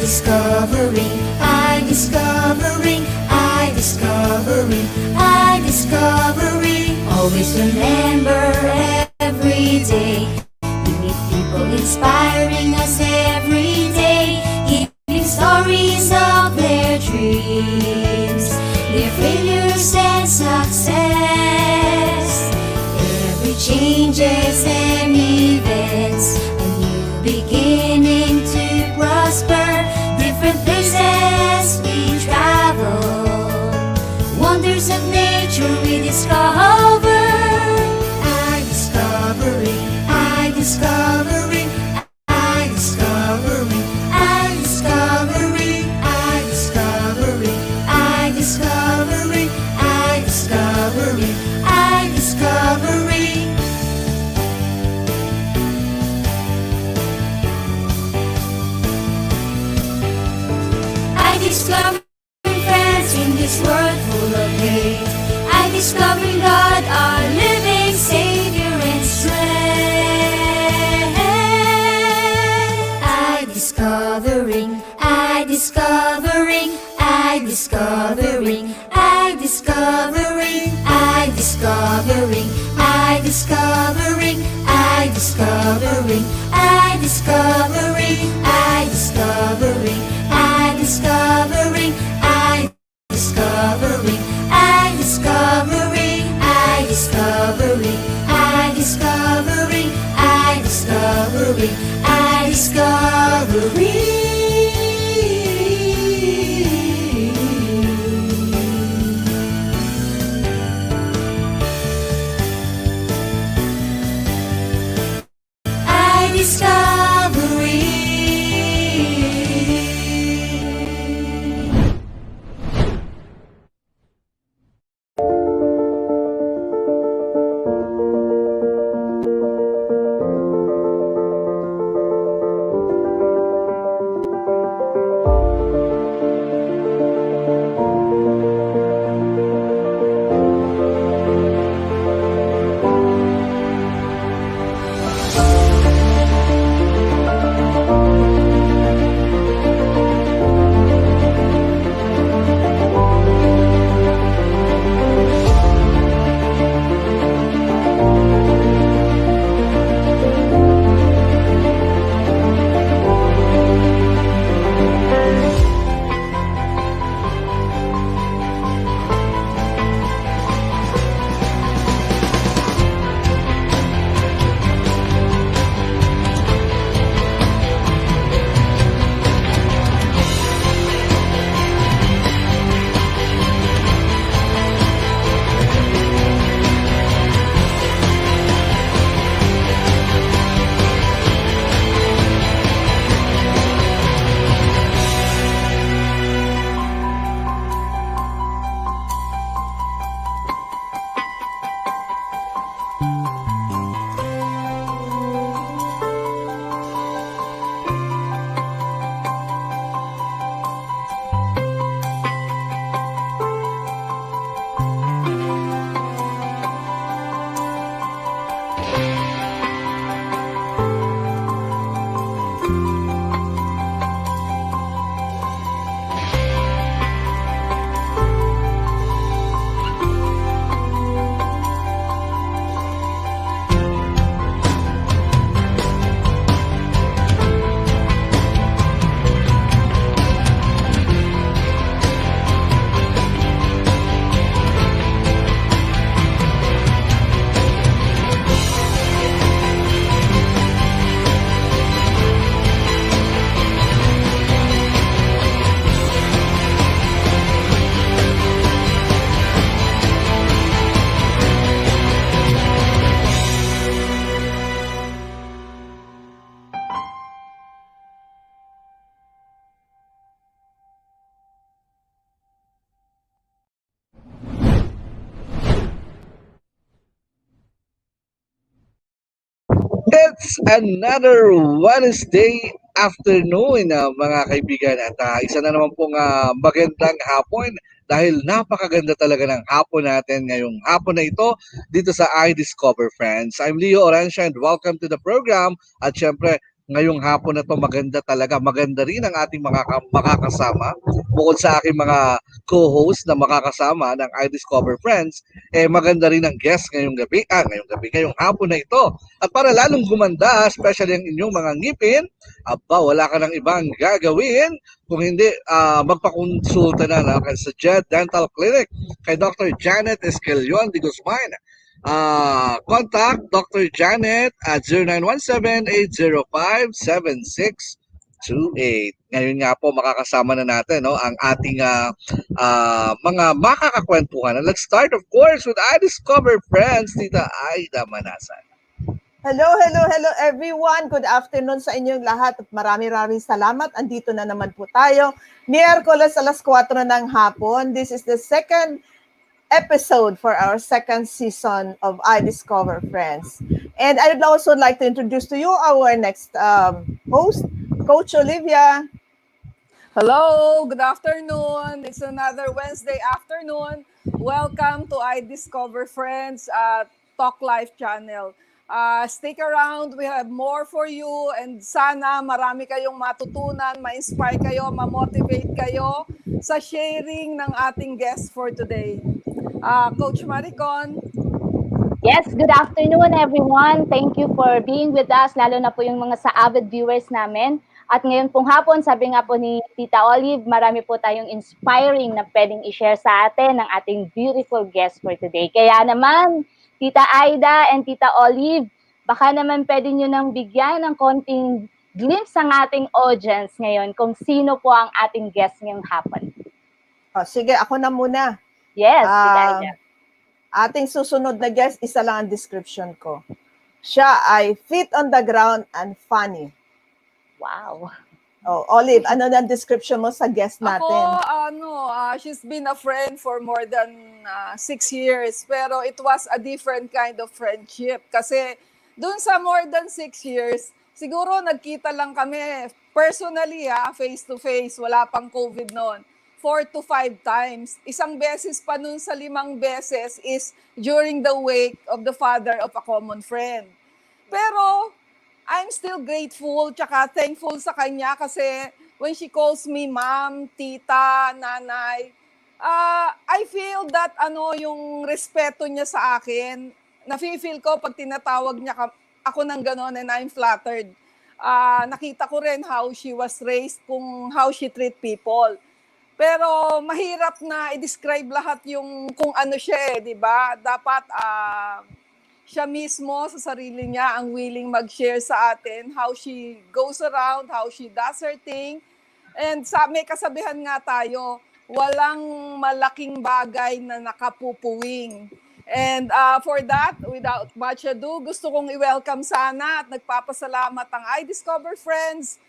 discovering, I discovering, I discovering, I discovering. Always remember every day, we meet people inspiring us every day, giving stories of their dreams, their failures and success. Every changes and events, a new beginning to prosper. Different places we travel, wonders of nature we discover. I discovering, I discovering, I discovering, I discovering, I discovering, I discovering, I discovering, I discovering. I discover friends in this world full of hate. I discover God, our living Savior and strength. I discovering, I discovering, I discovering, I discovering, I discovering, I discovering, I discovering, I discovering, I discovering, I discovering, I discovering, I discovering, I discovering, I discovering, I discovering, I discovering. I discovering. It's another Wednesday afternoon, mga kaibigan. At isa na naman pong magandang hapon dahil napakaganda talaga ng hapon natin ngayong hapon na ito dito sa Aidiscover Friends. I'm Leo Orencia and welcome to the program. At syempre, ngayong hapon na to maganda talaga. Maganda rin ang ating makakasama. Bukod sa aking mga co-host na makakasama ng Aidiscover Friends, maganda rin ang guest ngayong hapon na ito. At para lalong gumanda, especially ang inyong mga ngipin, wala ka ng ibang gagawin kung hindi magpakonsulta na sa Jed Dental Clinic kay Dr. Janet Escalion de Guzman. Contact Dr. Janet at 0917-805-7628. Ngayon nga po makakasama na natin ang ating mga makakakwentuhan. And let's start of course with Aidiscover Friends, Tita Aida Manasan. Hello everyone. Good afternoon sa inyong lahat at maraming salamat. Andito na naman po tayo. Miyerkules alas 4 ng hapon. This is the second episode for our second season of Aidiscover Friends. And I would also like to introduce to you our next host, Coach Olivia. Hello, good afternoon. It's another Wednesday afternoon. Welcome to Aidiscover Friends Talk Life channel. Stick around, we have more for you and sana marami kayong matutunan, ma-inspire kayo, ma-motivate kayo sa sharing ng ating guest for today. Coach Maricon. Yes, good afternoon everyone. Thank you for being with us, lalo na po yung mga sa avid viewers namin. At ngayon pong hapon, sabi nga po ni Tita Olive, marami po tayong inspiring na pwedeng i-share sa atin ng ating beautiful guest for today. Kaya naman, Tita Aida and Tita Olive, baka naman pwede nyo nang bigyan ng konting glimpse ang ating audience ngayon kung sino po ang ating guest ngayong hapon. Sige, ako na muna. Yes, Tita Aida. Ating susunod na guest, isa lang ang description ko. Siya ay fit on the ground and funny. Wow. Olive, ano na ang description mo sa guest natin? She's been a friend for more than 6 years. Pero it was a different kind of friendship. Kasi dun sa more than 6 years, siguro nagkita lang kami personally, face to face. Wala pang COVID noon. 4 to 5 times. Isang beses pa nun sa 5 beses is during the wake of the father of a common friend. Pero I'm still grateful tsaka thankful sa kanya kasi when she calls me ma'am, tita, nanay, I feel that yung respeto niya sa akin, nafe-feel ko pag tinatawag niya ako ng gano'n and I'm flattered. Nakita ko rin how she was raised, how she treat people. Pero mahirap na i-describe lahat yung kung ano siya, di ba? Dapat siya mismo sa sarili niya ang willing mag-share sa atin how she goes around, how she does her thing. And may kasabihan nga tayo, walang malaking bagay na nakapupuwing. And for that, without much ado, gusto kong i-welcome sana at nagpapasalamat ang Aidiscover Friends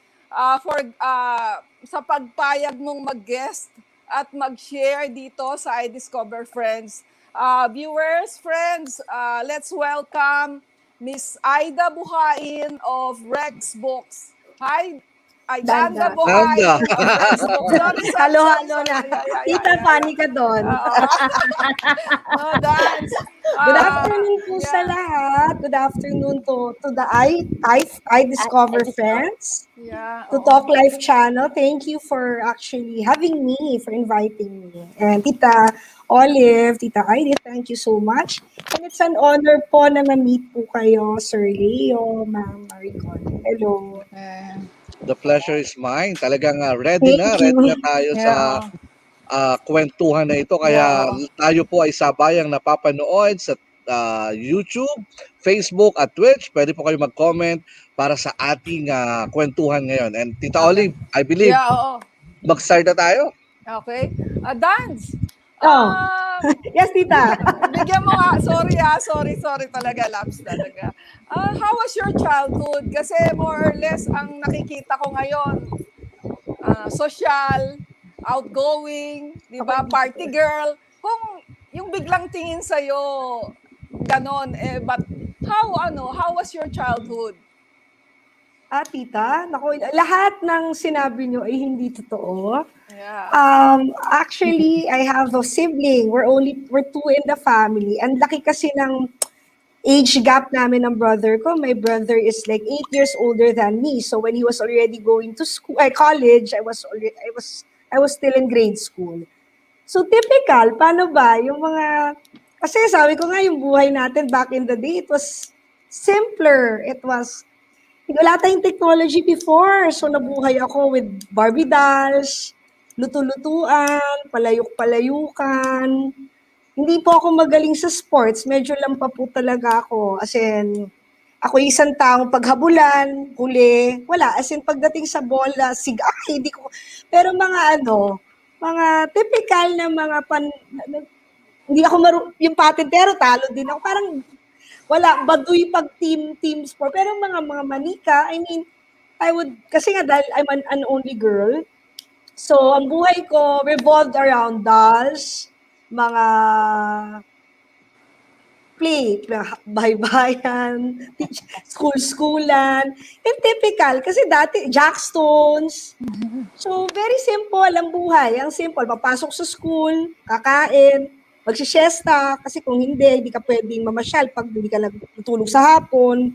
sa pagpayag mong mag-guest at mag-share dito sa Aidiscover Friends. Viewers, friends, let's welcome Miss Aida Buhain of Rex Books. Hi, Danda Buhain Danda. of Rex Books. Halo na. Tita, funny ka doon. No, dance. Good afternoon po sa lahat. Good afternoon to the Aidiscover Friends, to Talk Life channel. Thank you for actually having me, for inviting me. And Tita Olive, Tita Aida, thank you so much. And it's an honor po na ma-meet po kayo, Sir Leo, Ma'am Maricon. Hello. The pleasure is mine. Talagang ready na tayo sa kwentuhan na ito. Kaya tayo po ay sabayang napapanood sa YouTube, Facebook at Twitch. Pwede po kayo mag-comment para sa ating kwentuhan ngayon. And Tita Olive, I believe, mag-start na tayo. Okay. Dance. Yes, Tita. Bigyan mo nga, sorry talaga, Labs talaga. How was your childhood? Kasi more or less ang nakikita ko ngayon, social, outgoing, di ba, party girl. Kung yung biglang tingin sa'yo, ganon, but how was your childhood? Tita, naku, lahat ng sinabi nyo ay hindi totoo. Yeah. Actually, I have a sibling. We're two in the family. And laki kasi ng age gap namin ng brother ko. My brother is like 8 years older than me. So when he was already going to school, college, I was still in grade school. So typical, paano ba yung mga, kasi sabi ko nga yung buhay natin back in the day, it was simpler. It was, wala tayong technology before. So nabuhay ako with Barbie dolls, luto-lutuan, palayok-palayukan. Hindi po ako magaling sa sports. Medyo lang pa po talaga ako. As in, ako isang taong paghabulan, huli, wala. As in, pagdating sa bola, hindi ko. Pero mga typical na mga hindi ako yung patintero, talo din ako. Parang, wala, baduy pag team sport. Pero mga manika, I mean, kasi nga dahil I'm an only girl, so ang buhay ko revolved around dolls, mga play, bahay-bayan, school-schoolan, and typical. Kasi dati, jackstones. So, very simple ang buhay. Ang simple, papasok sa school, kakain, magsisiesta, kasi kung hindi ka pwedeng mamasyal pag hindi ka natulog sa hapon,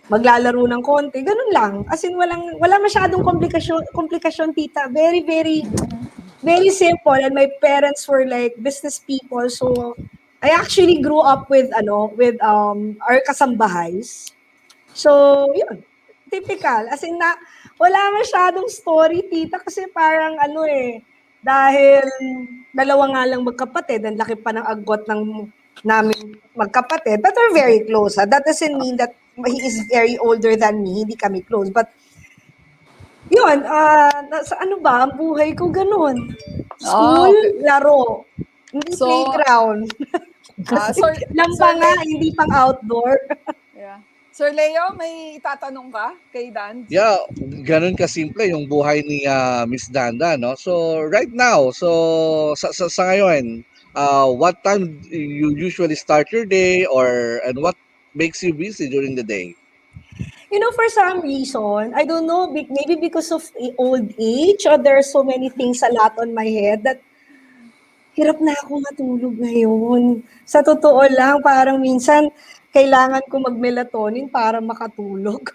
maglalaro ng konti, ganun lang. As in, wala masyadong komplikasyon, tita. Very, very, very simple. And my parents were like business people. So, I actually grew up with our kasambahays. So, yun. Typical. As in, wala masyadong story, tita, kasi parang dahil dalawa nga lang magkapatid, ang laki pa ng agwat namin magkapatid, but we're very close. That doesn't mean that he is very older than me, hindi kami close. But, yun, ano ba, ang buhay ko ganun. School, laro. Hindi playground. Lamba hindi pang outdoor. Yeah. Sir Leo, may itatanong ka kay Dan? Yeah, ganun kasimple yung buhay ni Miss Danda, no? So right now, so sa ngayon, what time you usually start your day and what makes you busy during the day? For some reason, I don't know, maybe because of old age or there are so many things a lot on my head that hirap na ako matulog ngayon. Sa totoo lang, parang minsan kailangan ko mag-melatonin para makatulog.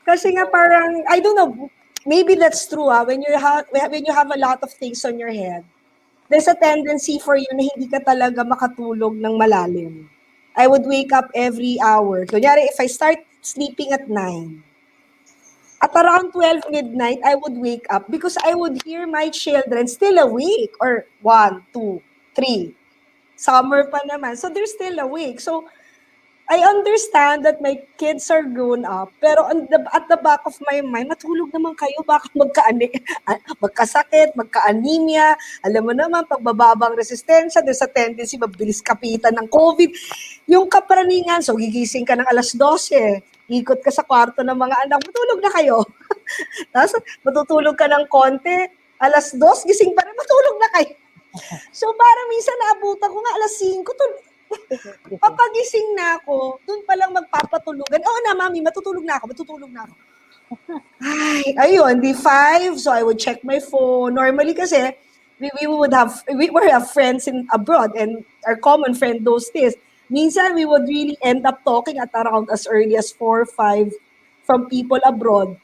Kasi nga parang, I don't know, maybe that's true when you have a lot of things on your head. There's a tendency for you na hindi ka talaga makatulog ng malalim. I would wake up every hour. Kunyari, if I start sleeping at 9, at around 12 midnight, I would wake up because I would hear my children still awake. Or 1, 2, 3. Summer pa naman. So they're still awake. So I understand that my kids are grown up, pero at the back of my mind, matulog naman kayo, baka magkasakit, magka-anemia. Alam mo naman, pagbababang resistensya, there's a tendency mabilis kapitan ng COVID. Yung kapraningan, so gigising ka ng alas 12, ikot ka sa kwarto ng mga anak, matulog na kayo. Tapos matutulog ka ng konti, alas 2, gising pa rin, matulog na kayo. So parang minsan naabutan ko nga alas 5, papagising na ako, dun palang magpapatulugan. Oo na, mami, matutulog na ako. Ay, ayun, di 5, so I would check my phone. Normally kasi, we would have friends abroad and our common friend those days. Minsan, we would really end up talking at around as early as 4, 5 from people abroad.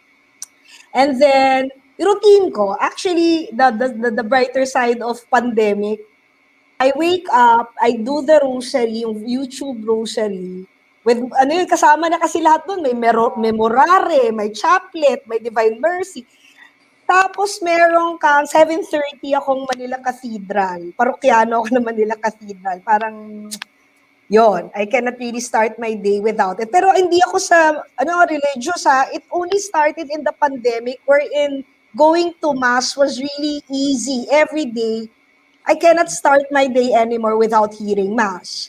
And then, routine ko, actually, the brighter side of pandemic, I wake up, I do the rosary, yung YouTube rosary. With, kasama na kasi lahat doon. May memorare, may chaplet, may divine mercy. Tapos merong 7:30 akong Manila Cathedral. Parokyano ako ng Manila Cathedral. Parang, yon, I cannot really start my day without it. Pero hindi ako religious It only started in the pandemic wherein going to mass was really easy every day. I cannot start my day anymore without hearing mass.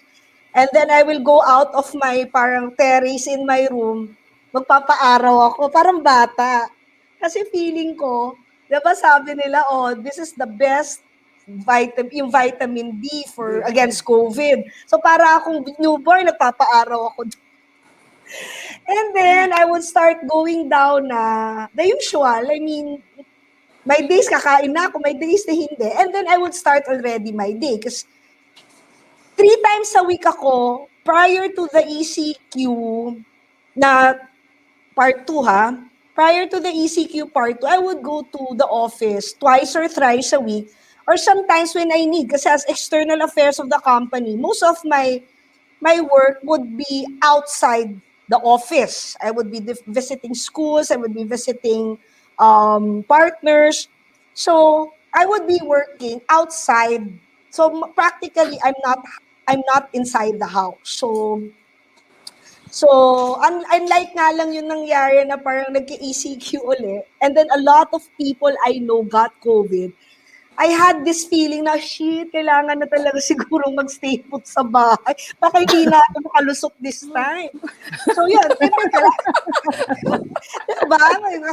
And then I will go out of my parang terrace in my room, magpapaaraw ako, parang bata. Kasi feeling ko, diba sabi nila, this is the best vitamin D against COVID. So para akong newborn, nagpapaaraw ako. And then I would start going down the usual. I mean, my days kakain na ako, my days na hindi. And then I would start already my day. Kasi 3 times a week ako prior to the ECQ na part 2 ha, prior to the ECQ part 2, I would go to the office twice or thrice a week, or sometimes when I need, kasi as external affairs of the company, most of my work would be outside the office. I would be visiting schools, I would be visiting partners. So I would be working outside. So practically, I'm not inside the house. So unlike nga lang yung nangyari na parang nagka-ECQ uli, and then a lot of people I know got COVID, I had this feeling na, shit, kailangan na talaga siguro mag-stay put sa bahay. Baka hindi na ako makalusok this time. So yun, typical. Diba?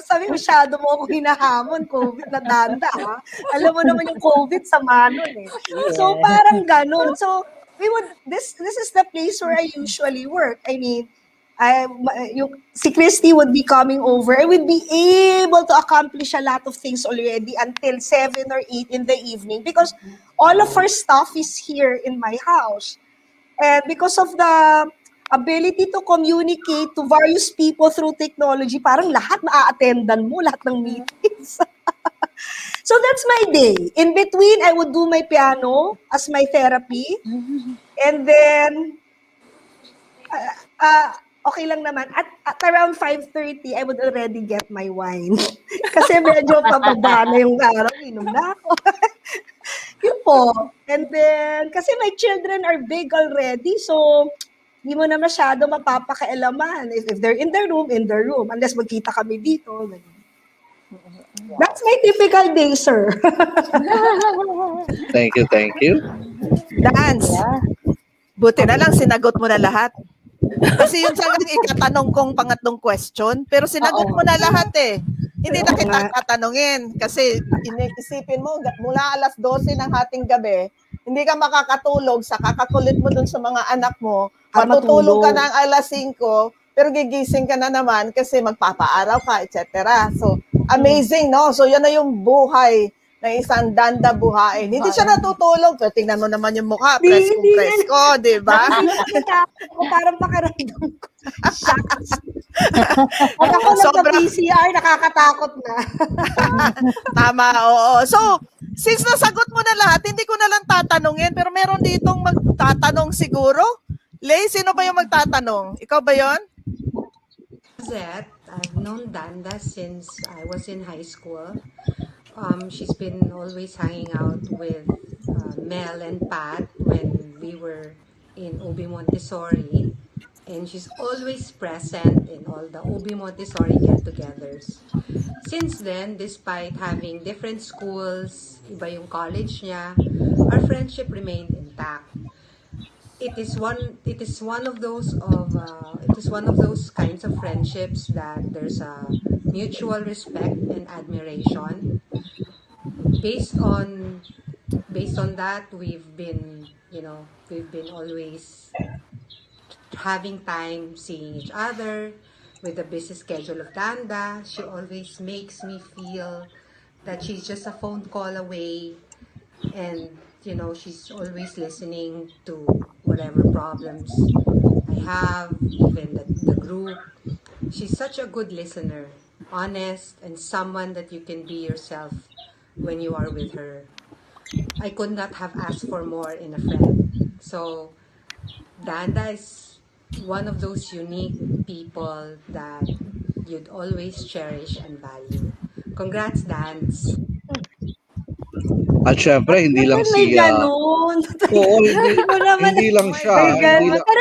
Sabi, masyado mo ako hinahamon, COVID na Danda, ha? Alam mo naman yung COVID sa Manon, eh. So parang ganun. So, this is the place where I usually work. I mean, si Christy would be coming over. I would be able to accomplish a lot of things already until 7 or 8 in the evening because all of her stuff is here in my house. And because of the ability to communicate to various people through technology, parang lahat na-attendan mo, lahat ng meetings. So that's my day. In between, I would do my piano as my therapy. And then, okay lang naman. At around 5:30, I would already get my wine. Kasi medyo pababa na yung araw. Inom na ako. Yun po. And then, kasi my children are big already. So, hindi mo na masyado mapapakailaman. If they're in their room, unless magkita kami dito. That's my typical day, sir. Thank you. Dance. Buti na lang, sinagot mo na lahat. Kasi yun talagang ikatanong kong pangatlong question, pero sinagot mo na lahat eh. Hindi na kita tatanungin kasi isipin mo, mula alas 12 ng hating gabi, hindi ka makakatulog sa kakakulit mo dun sa mga anak mo, matutulog ka ng alas 5, pero gigising ka na naman kasi magpapaaraw ka, etc. So, amazing, no? So, yan na yung buhay ng isang Danda Buhain. Hindi siya natutulog. Pero tingnan mo naman yung mukha. Presko, di ba? Parang pakiramdam ko. Pag ako nagka-PCR, nakakatakot na. Tama, oo. So, since nasagot mo na lahat, hindi ko na lang tatanungin. Pero meron ditong magtatanong siguro. Lay, sino ba yung magtatanong? Ikaw ba yon? I've known Danda since I was in high school. She's been always hanging out with Mel and Pat when we were in Obi Montessori. And she's always present in all the Obi Montessori get-togethers. Since then, despite having different schools, iba yung college niya, our friendship remained intact. It is one of those kinds of friendships that there's a mutual respect and admiration. Based on that, we've been always having time seeing each other. With the busy schedule of Danda, she always makes me feel that she's just a phone call away, and she's always listening to whatever problems I have, even the group. She's such a good listener, honest, and someone that you can be yourself when you are with her. I could not have asked for more in a friend. So, Danda is one of those unique people that you'd always cherish and value. Congrats, Dance! At syempre, hindi lang May si... ganun. Oo, hindi lang siya. May ganun. Pero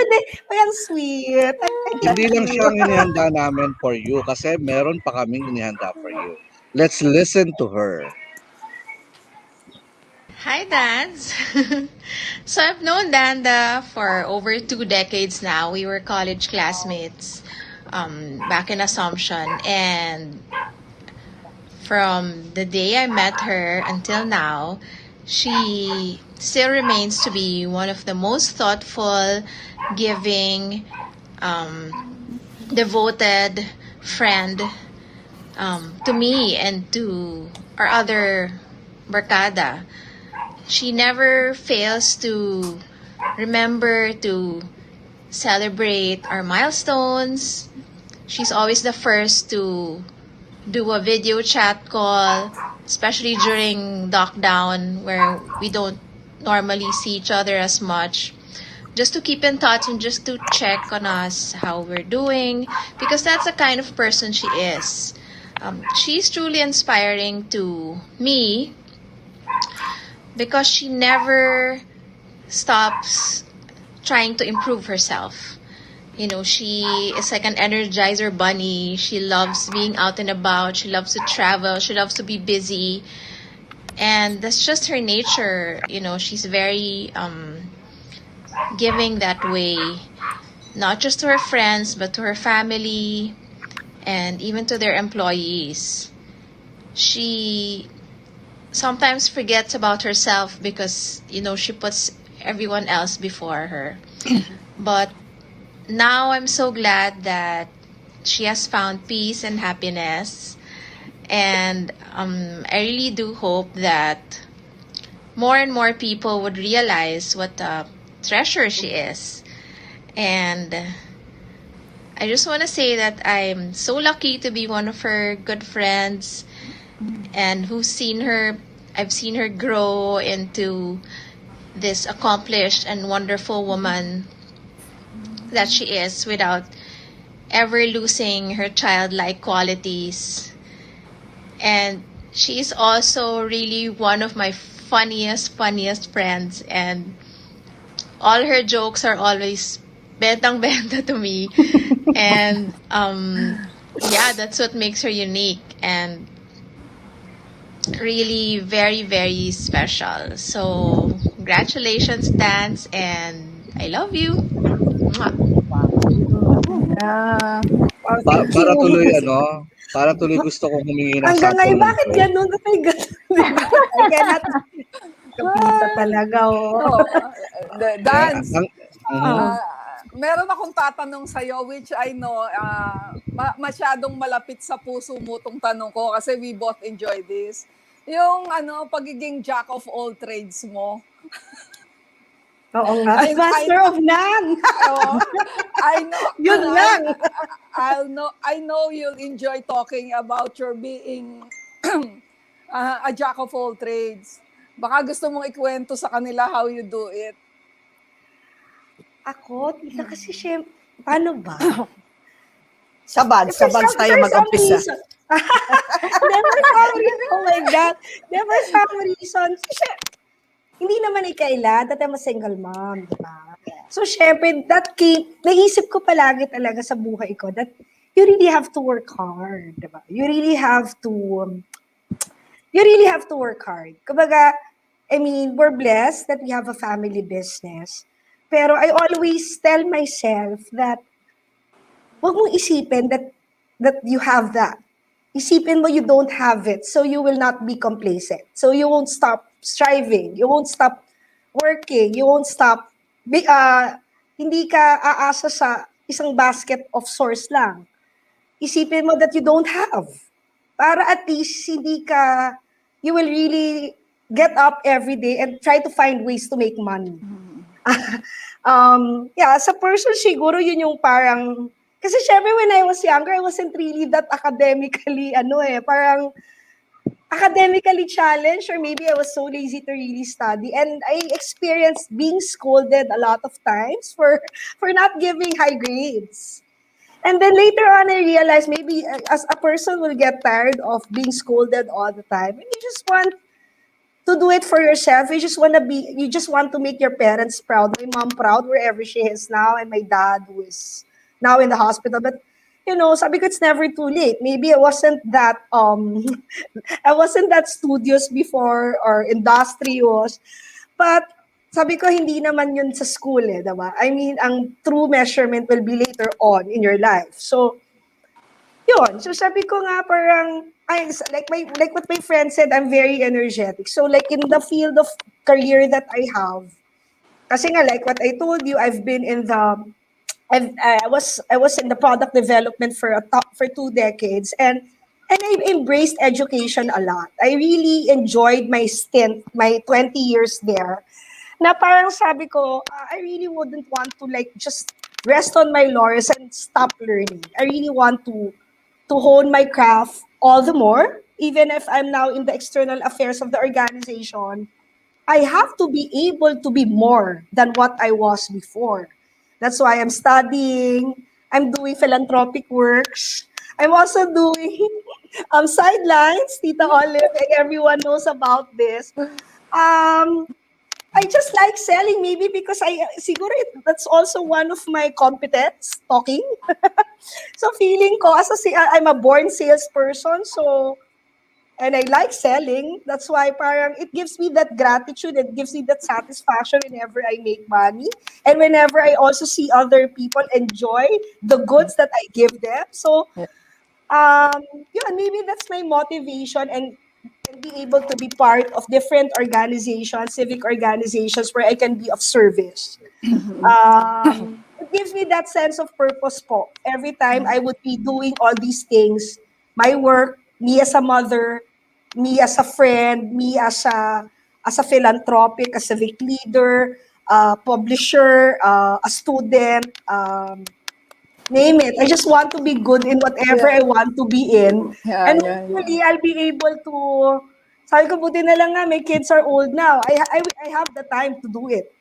ang sweet. Hindi lang siya ang inihanda namin for you kasi meron pa kaming inihanda for you. Let's listen to her. Hi, Dance. So I've known Danda for over 2 decades now. We were college classmates back in Assumption. And from the day I met her until now, she still remains to be one of the most thoughtful, giving, devoted friend to me and to our other barkada. She never fails to remember to celebrate our milestones. She's always the first to do a video chat call, especially during lockdown where we don't normally see each other as much. Just to keep in touch and just to check on us, how we're doing, because that's the kind of person she is. She's truly inspiring to me because she never stops trying to improve herself. You know, she is like an energizer bunny. She loves being out and about. She loves to travel. She loves to be busy. And that's just her nature. You know, she's very giving that way, not just to her friends, but to her family and even to their employees. She sometimes forgets about herself because, you know, she puts everyone else before her. But now I'm so glad that she has found peace and happiness. And I really do hope that more and more people would realize what a treasure she is. And I just want to say that I'm so lucky to be one of her good friends and I've seen her grow into this accomplished and wonderful woman that she is without ever losing her childlike qualities. And she is also really one of my funniest friends, and all her jokes are always bentang-benta to me. And yeah, that's what makes her unique and really very, very special. So congratulations, Dance, and I love you. Mwah. Yeah. Wow, Pa- thank para tuloy you. ano, para tuloy gusto kong humingi ng Hanggang sampung ngayon, bakit libo. ganun? Bakit ganun? I cannot kapita talaga, oh. No, Eh, Dance, ang, mhm. meron akong tatanong sa'yo, which I know, masyadong malapit sa puso mo tong tanong ko kasi we both enjoy this. Yung pagiging jack of all trades mo. Oo nga. Master of none. I know. Yun lang. I know you'll enjoy talking about your being a jack of all trades. Baka gusto mong ikwento sa kanila how you do it. Ako, tita, kasi syempre, paano ba? Sabad tayo mag-umpisa. Never some reason. Oh my God. Never some reason. Kasi, hindi naman ikaila that I'm a single mom, di ba? So, syempre, naisip ko palagi talaga sa buhay ko that you really have to work hard, di ba? You really have to work hard. Kumbaga, I mean, we're blessed that we have a family business. Pero I always tell myself that wag mong isipin that you have that. Isipin mo you don't have it, so you will not be complacent. So you won't stop striving, you won't stop working, you won't stop, hindi ka aasa sa isang basket of source lang. Isipin mo that you don't have. Para at least you will really get up every day and try to find ways to make money. Yeah, sa person siguro yun yung parang, kasi syempre when I was younger, I wasn't really that academically, parang academically challenged, or maybe I was so lazy to really study. And I experienced being scolded a lot of times for not giving high grades. And then later on, I realized maybe as a person will get tired of being scolded all the time. And you just want to do it for yourself. You just want to make your parents proud. My mom proud wherever she is now, and my dad who is now in the hospital. But sabi ko, it's never too late. Maybe I wasn't that studious before or industrious. But sabi ko, hindi naman yun sa school diba? I mean, ang true measurement will be later on in your life. So, yun. So sabi ko nga parang, like what my friend said, I'm very energetic. So like in the field of career that I have, kasi nga like what I told you, I was in the product development for 2 decades, and I embraced education a lot. I really enjoyed my stint, my 20 years there. Na parang sabi ko, I really wouldn't want to like just rest on my laurels and stop learning. I really want to hone my craft all the more, even if I'm now in the external affairs of the organization. I have to be able to be more than what I was before. That's why I'm studying. I'm doing philanthropic works. I'm also doing sidelines. Tita Olive, and everyone knows about this. Um, I just like selling, maybe because siguro that's also one of my competence, talking. So feeling ko, I'm a born salesperson, so, and I like selling. That's why parang it gives me that gratitude, it gives me that satisfaction whenever I make money. And whenever I also see other people enjoy the goods that I give them. So, yun, maybe that's my motivation, and be able to be part of different organizations, civic organizations where I can be of service. It gives me that sense of purpose po. Every time I would be doing all these things, my work, me as a mother, me as a friend, me as a philanthropic, a civic leader, publisher, a student, name it. I just want to be good in whatever I want to be in. And hopefully, I'll be able to, sabi ko, buti na lang nga, my kids are old now. I have the time to do it.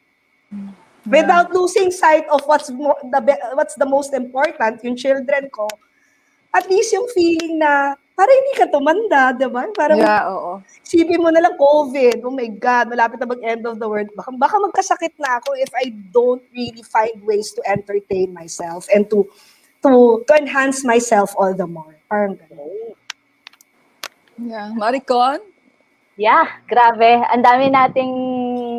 Without losing sight of what's the most important, yung children ko, at least yung feeling na, para hindi ka tumanda, diba? Parang, isipin mo na lang COVID, oh my God, malapit na mag-end of the world. Baka magkasakit na ako if I don't really find ways to entertain myself and to enhance myself all the more. Parang ganun. Yeah. Maricon? Yeah, grabe. Ang dami nating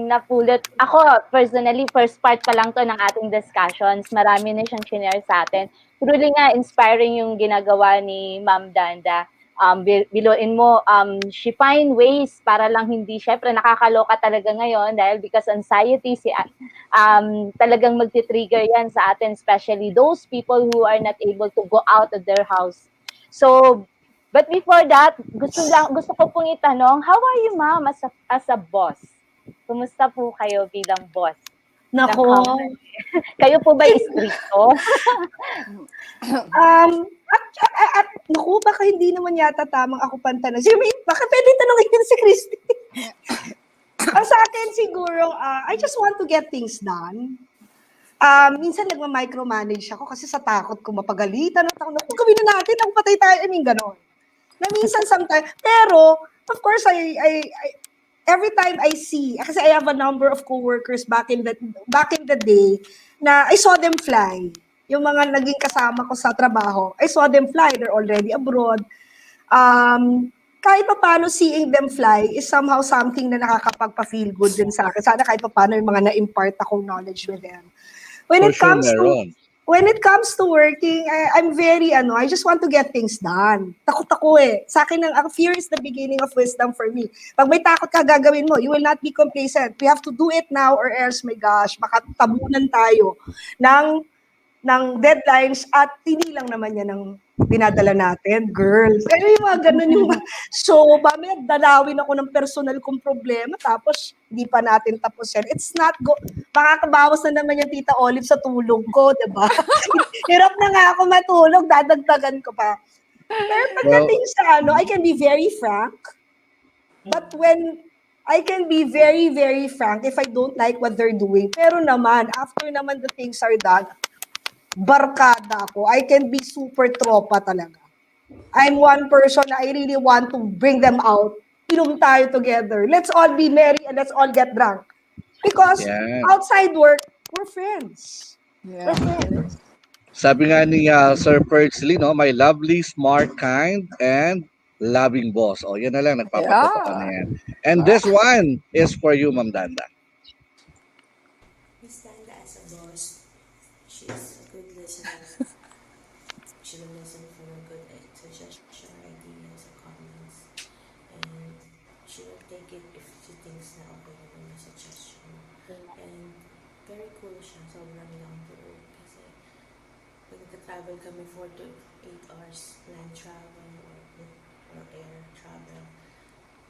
napulot. Ako, personally, first part pa lang to ng ating discussions. Marami na siyang shinare sa atin. Truly nga, inspiring yung ginagawa ni Ma'am Danda. Biluin mo, she find ways para lang hindi, syempre nakakaloka talaga ngayon dahil because anxiety, talagang magti-trigger yan sa atin, especially those people who are not able to go out of their house. So, but before that, gusto ko pong itanong, how are you, ma'am, as a boss? Kumusta po kayo bilang boss? Nako. Kayo po ba istrito? Naku, baka hindi naman yata tamang ako pantanong. Baka pwede tanongin yun si Christy. Ang sa akin siguro, I just want to get things done. Minsan nagma-micromanage ako kasi sa takot ko mapagalitan. Kung gawin na natin, ang patay tayo. I mean, gano'n. Na minsan sometimes, pero, of course, every time I see, kasi I have a number of coworkers back in the day, na I saw them fly. Yung mga naging kasama ko sa trabaho, I saw them fly. They're already abroad. Kahit pa paano seeing them fly is somehow something na nakakapagpa-feel good din sa akin. Sana kahit pa paano yung mga na-impart akong knowledge with them. When it comes to working, I'm very, I just want to get things done. Takot ako eh. Sa akin, fear is the beginning of wisdom for me. Pag may takot ka gagawin mo, you will not be complacent. We have to do it now or else, my gosh, makatabunan tayo ng deadlines at hindi lang naman yan ang dinadala natin, girls. Kaya yung mga ganun yung so, mamaya dalawin ako ng personal kong problema tapos hindi pa natin tapos yan. It's not makakabawas na naman yung Tita Olive sa tulog ko, diba? Hirap na nga ako matulog, dadagdagan ko pa. Pero pagdating sa I can be very frank, but when I can be very, very frank if I don't like what they're doing. Pero naman, after naman the things are done, barkada ako. I can be super tropa talaga. I'm one person na I really want to bring them out. Inom tayo together. Let's all be merry and let's all get drunk. Because outside work, we're friends. Yeah. We're friends. Sabi nga ni Sir Persley, no, my lovely, smart, kind, and loving boss. O, yan na lang, nagpapatotoo na yan. And this one is for you, Ma'am Danda. Miss Danda as a boss, she's a good listener. She will listen for a good suggestion or ideas or comments. And she will take it if she thinks na okay naman yung suggestion. And very cool siya. Sobrang down to earth. Kasi pag nagka-travel kami 4 to 8 hours land travel or air travel,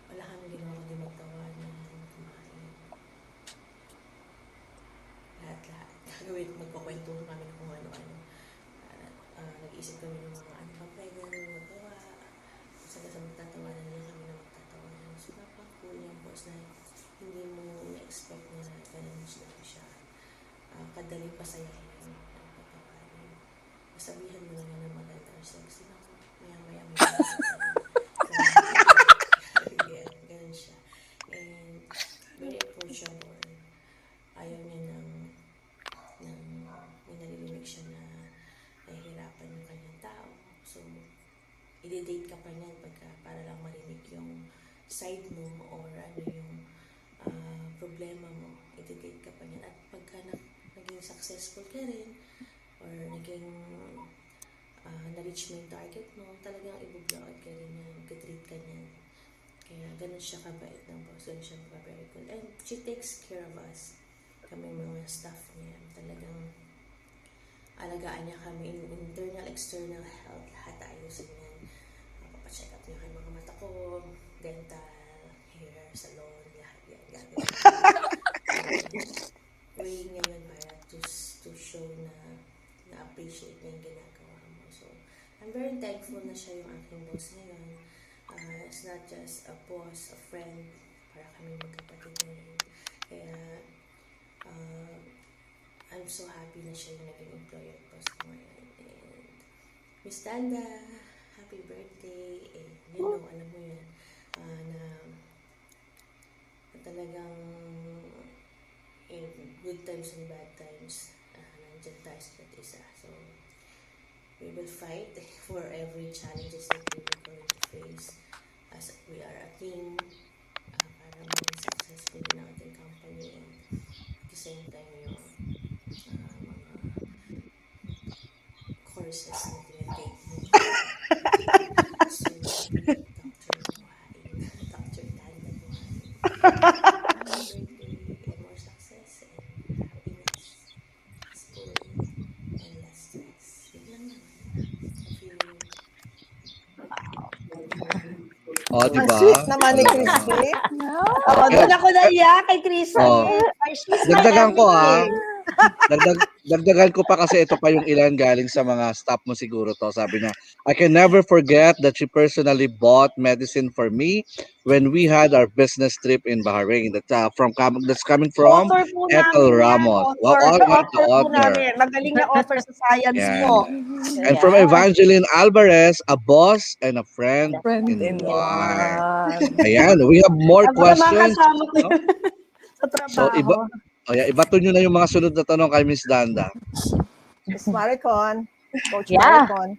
wala kami ginawa kundi magtawanan, kumain. Lahat. Gagawin, magkukwentuhan kami kung madaling pasayahin ng pagkakano. Masabihan mo na nga ng maganda or sexy na maya-maya may ganun siya. And very approachable. Ayaw niya may nalilinig siya na nahihirapan yung kanyang tao. So, i-date ka pa niyan para lang marinig yung side mo or ano yung problema mo. I-date ka pa niyan. At pagka naging successful ka rin or naging na-reach mo yung target mo, talagang i-blow out ka rin yan. Treat ka niyan. Kaya ganun siya kabait ng boss. Ganun siya very cool. And she takes care of us. Kami mga staff niya. Talagang alagaan niya kami in internal, external health. Lahat ayusin yan. Papacheck up niya kay mga mata ko, dental, hair, salon, lahat yan. Way niya yun para to show na appreciate niya yung ginagawa mo. So, I'm very thankful na siya yung aking boss ngayon. It's not just a boss, a friend, para kami magkapatid ngayon. Kaya, I'm so happy na siya yung naging employer boss ko ngayon. And Miss Danda, happy birthday. And alam mo yan, na talagang in good times and bad times, nandiyan tayo sa isa. So, we will fight for every challenges that we are going to face as we are a team para maging successful in ating company and at the same time yung mga courses na tinatake mo. So, Dr. Buhain, Dr. Danda Buhain. Happy birthday and more success and happiness, school, and less stress. Yun lang naman. Oh, Ang diba? sweet naman ni Christy. Doon ako naiyak kay Christy. Oh. She's my Dagdagan ko everything. Dagdagan ko pa kasi ito pa yung ilan galing sa mga staff mo siguro to. Sabi niya, I can never forget that she personally bought medicine for me when we had our business trip in Bahrain. That's coming from Author po Ethel namin yan. Ramos. Well, Author. all Author po author. namin. Magaling na author sa science Yan. po. And from Evangeline Alvarez, a boss and a friend Friend in in one. one. Ayan, we have more Ang mga questions. kasama ko No? sa So, trabaho. ibato nyo na yung mga sunod na tanong kay Miss Danda. Miss Maricon, Coach Yeah. Maricon.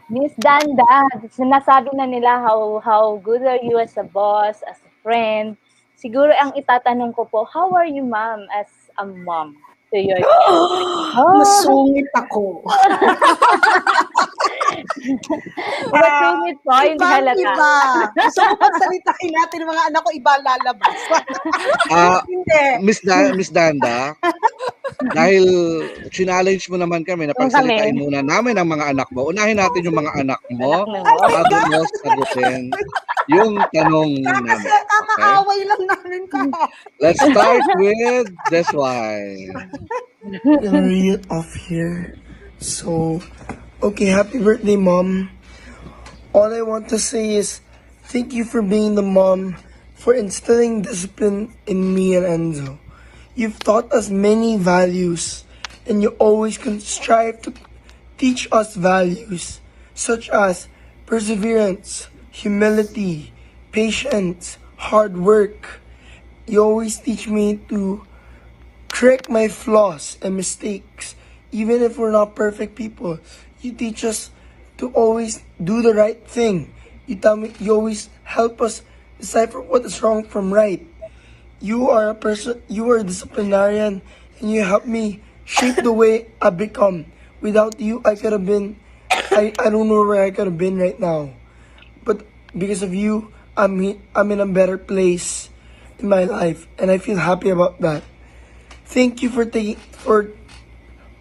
Miss Danda, sinasabi na nila how good are you as a boss, as a friend. Siguro ang itatanong ko po, how are you, ma'am, as a mom to your Masungit ako. Masungit po, hindi halata. Iba. Gusto ko pagsalitain natin ng mga anak ko, iba lalabas. Hindi. Miss Danda, dahil challenge mo naman kami na pagsalitain muna namin ang mga anak mo. Unahin natin yung mga anak mo bago mo sagutin yung tanong namin. Kasi kakaaway lang namin ka. Let's start with this one. Read off here. So, okay, happy birthday, Mom. All I want to say is thank you for being the mom, for instilling discipline in me and Enzo. You've taught us many values, and you always strive to teach us values such as perseverance, humility, patience, hard work. You always teach me to correct my flaws and mistakes. Even if we're not perfect people, you teach us to always do the right thing. You always help us decipher what is wrong from right. You are a disciplinarian, and you help me shape the way I become. Without you, I don't know where I could have been right now. But because of you, I'm in a better place in my life, and I feel happy about that. Thank you for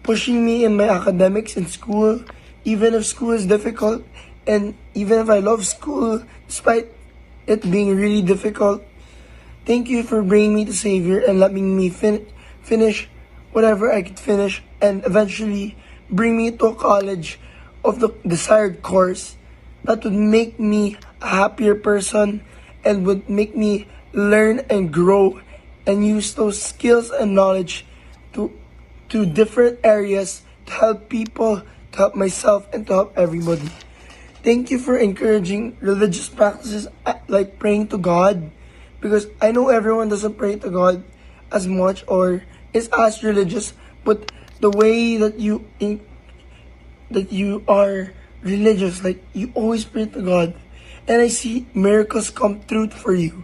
pushing me in my academics in school, even if school is difficult, and even if I love school, despite it being really difficult. Thank you for bringing me to Savior and letting me finish whatever I could finish, and eventually bring me to a college of the desired course that would make me a happier person and would make me learn and grow and use those skills and knowledge to to different areas to help people, to help myself, and to help everybody. Thank you for encouraging religious practices like praying to God, because I know everyone doesn't pray to God as much or is as religious, but the way that you are religious, like you always pray to God, and I see miracles come through for you.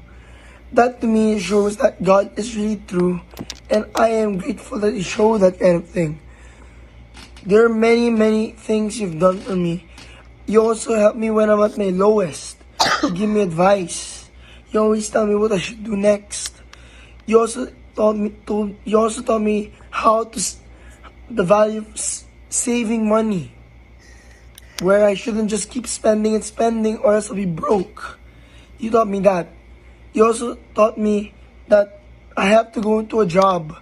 That to me shows that God is really true, and I am grateful that you show that kind of thing. There are many, many things you've done for me. You also help me when I'm at my lowest. You give me advice. You always tell me what I should do next. You also taught me how to the value of saving money, where I shouldn't just keep spending and spending or else I'll be broke. You taught me that. You also taught me that I have to go into a job,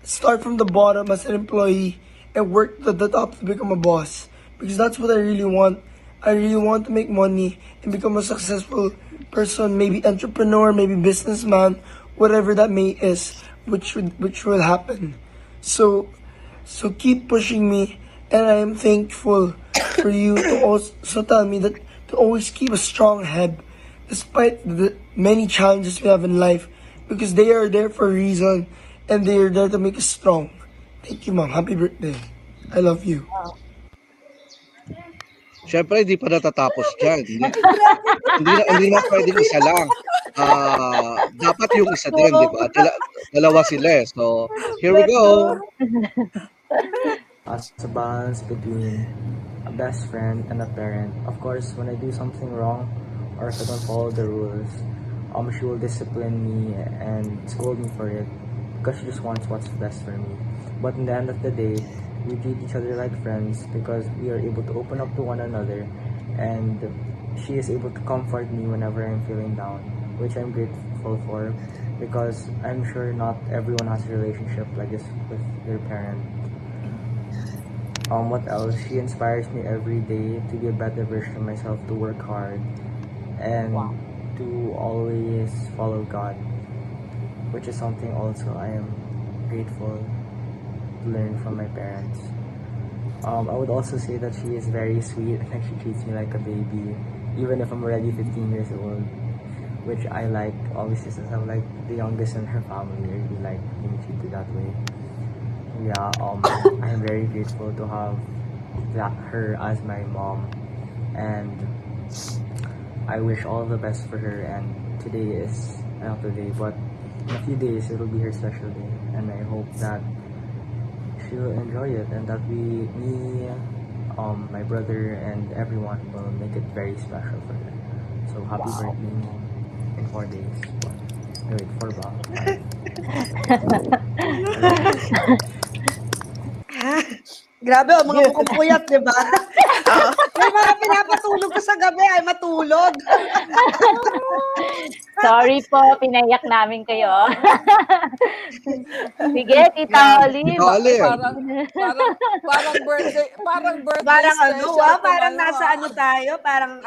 start from the bottom as an employee, and work to the top to become a boss. Because that's what I really want. I really want to make money and become a successful person, maybe entrepreneur, maybe businessman, whatever that may is, which will happen. So keep pushing me, and I am thankful for you to also tell me that to always keep a strong head despite the many challenges we have in life, because they are there for a reason and they are there to make us strong. Thank you, Mom. Happy birthday. I love you. Siyempre, hindi pa natatapos dyan. Hindi na pwedeng isa lang. Dapat yung isa din, di ba? Dalawa sila eh. So, here we go. As a balance between a best friend and a parent. Of course, when I do something wrong or if I don't follow the rules, she will discipline me and scold me for it because she just wants what's best for me. But in the end of the day, we treat each other like friends because we are able to open up to one another, and she is able to comfort me whenever I'm feeling down, which I'm grateful for because I'm sure not everyone has a relationship like this with their parent. What else? She inspires me every day to be a better version of myself, to work hard, and to always follow God, which is something also I am grateful to learn from my parents. I would also say that she is very sweet and she treats me like a baby, even if I'm already 15 years old, which I like, obviously, since I'm like the youngest in her family. I really like being treated that way. Yeah, I am very grateful to have her as my mom, and I wish all the best for her. And today is not the day, but in a few days it'll be her special day, and I hope that she'll enjoy it and that me, my brother, and everyone will make it very special for her. So happy birthday, Mom, in 4 days. Wait, 4 ba? 5. Grabe, mga mukhang puyat, di ba? May mga pinapatulog ko sa gabi ay matulog. Sorry po, pinaiyak namin kayo. Sige, Tita Olive. Parang birthday Parang special. parang nasa tayo, parang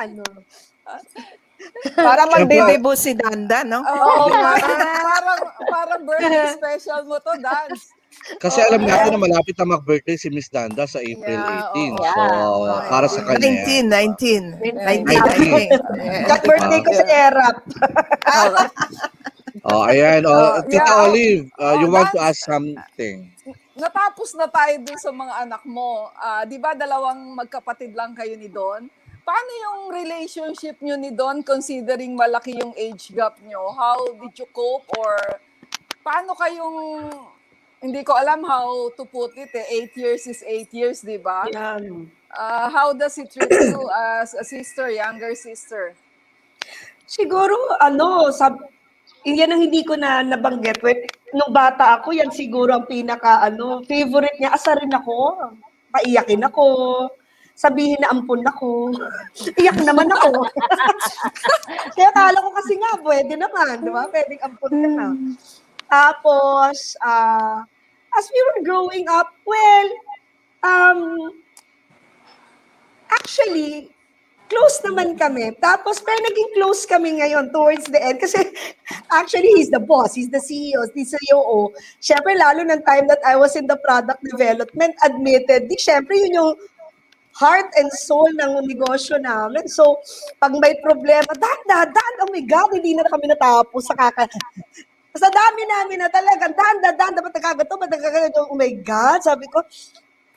Para magdedebut si Danda, no? Parang birthday special mo to, Dance. Kasi alam natin na malapit na mag-birthday si Miss Danda sa April 18. So, para sa kanya. 19. Birthday ko sa Erap. Ayan. Tita Olive, you want to ask something? Natapos na tayo dun sa mga anak mo. Di ba 2 magkapatid lang kayo ni Don? Paano yung relationship nyo ni Don considering malaki yung age gap nyo? How did you cope, or paano kayong, hindi ko alam how to put it, 8 years is 8 years, di ba? Yeah. How does it treat you as a sister, younger sister? Siguro, yan ang hindi ko na nabanggit. Nung bata ako, yan siguro ang pinaka, favorite niya. Asarin ako. Paiyakin ako. Sabihin na ampun ako. Iyak naman ako. Kaya kala ko kasi nga, pwede naman. Di ba? Pwedeng ampun ka na. Tapos, as we were growing up, well, actually, close naman kami. Tapos, pero naging close kami ngayon towards the end. Kasi, actually, he's the boss. He's the CEO, he's the COO. Siyempre, lalo ng time that I was in the product development, admittedly, siyempre, yun yung heart and soul ng negosyo namin. So, pag may problema, Danda, oh my God, hindi na kami natapos sa sa dami namin na talagang, Danda, ba't nagkagato, oh my God, sabi ko,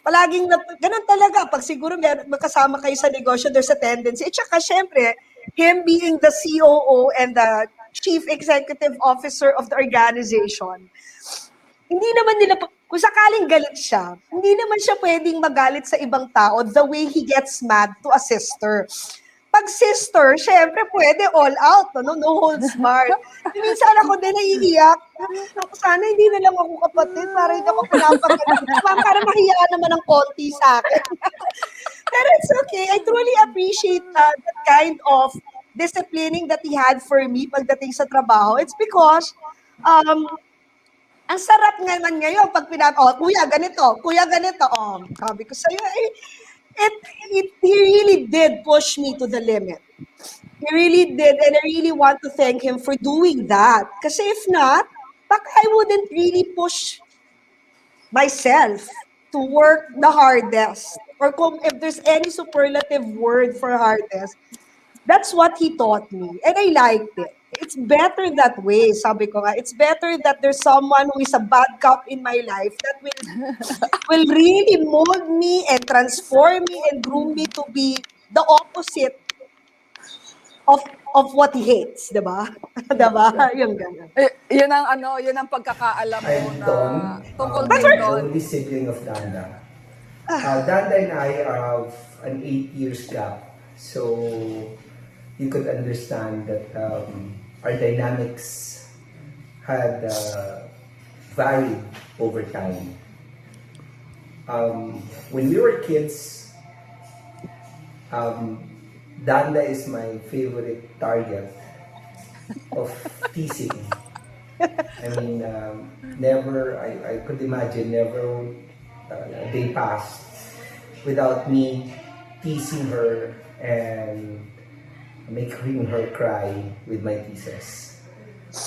palaging, ganun talaga, pag siguro magkasama kayo sa negosyo, there's a tendency. At saka, syempre, him being the COO and the Chief Executive Officer of the organization, hindi naman nila, kung sakaling galit siya, hindi naman siya pwedeng magalit sa ibang tao the way he gets mad to a sister. Pag sister, syempre pwede all out, no holds barred. Minsan ako din naiiyak. Sana hindi na lang ako kapatid para hindi ako pinapagalit. Para mahiya naman ng konti sa akin. Pero it's okay. I truly appreciate that kind of disciplining that he had for me pagdating sa trabaho. It's because, ang sarap naman ngayon pag kuya ganito, sabi ko sa'yo, he really did push me to the limit. He really did, and I really want to thank him for doing that. Kasi if not, I wouldn't really push myself to work the hardest. Or if there's any superlative word for hardest, that's what he taught me. And I liked it. It's better that way, sabi ko nga. It's better that there's someone who is a bad cop in my life that will really mold me and transform me and groom me to be the opposite of what he hates, diba? Diba? Yung ganun. Yun ang pagkakaalam mo I'm na Don. tungkol I'm din the doon. only sibling of Danda. Danda and I have an 8 years gap. So you could understand that our dynamics had varied over time. When we were kids, Danda is my favorite target of teasing. I mean, I could imagine never a day passed without me teasing her and making her cry with my teases.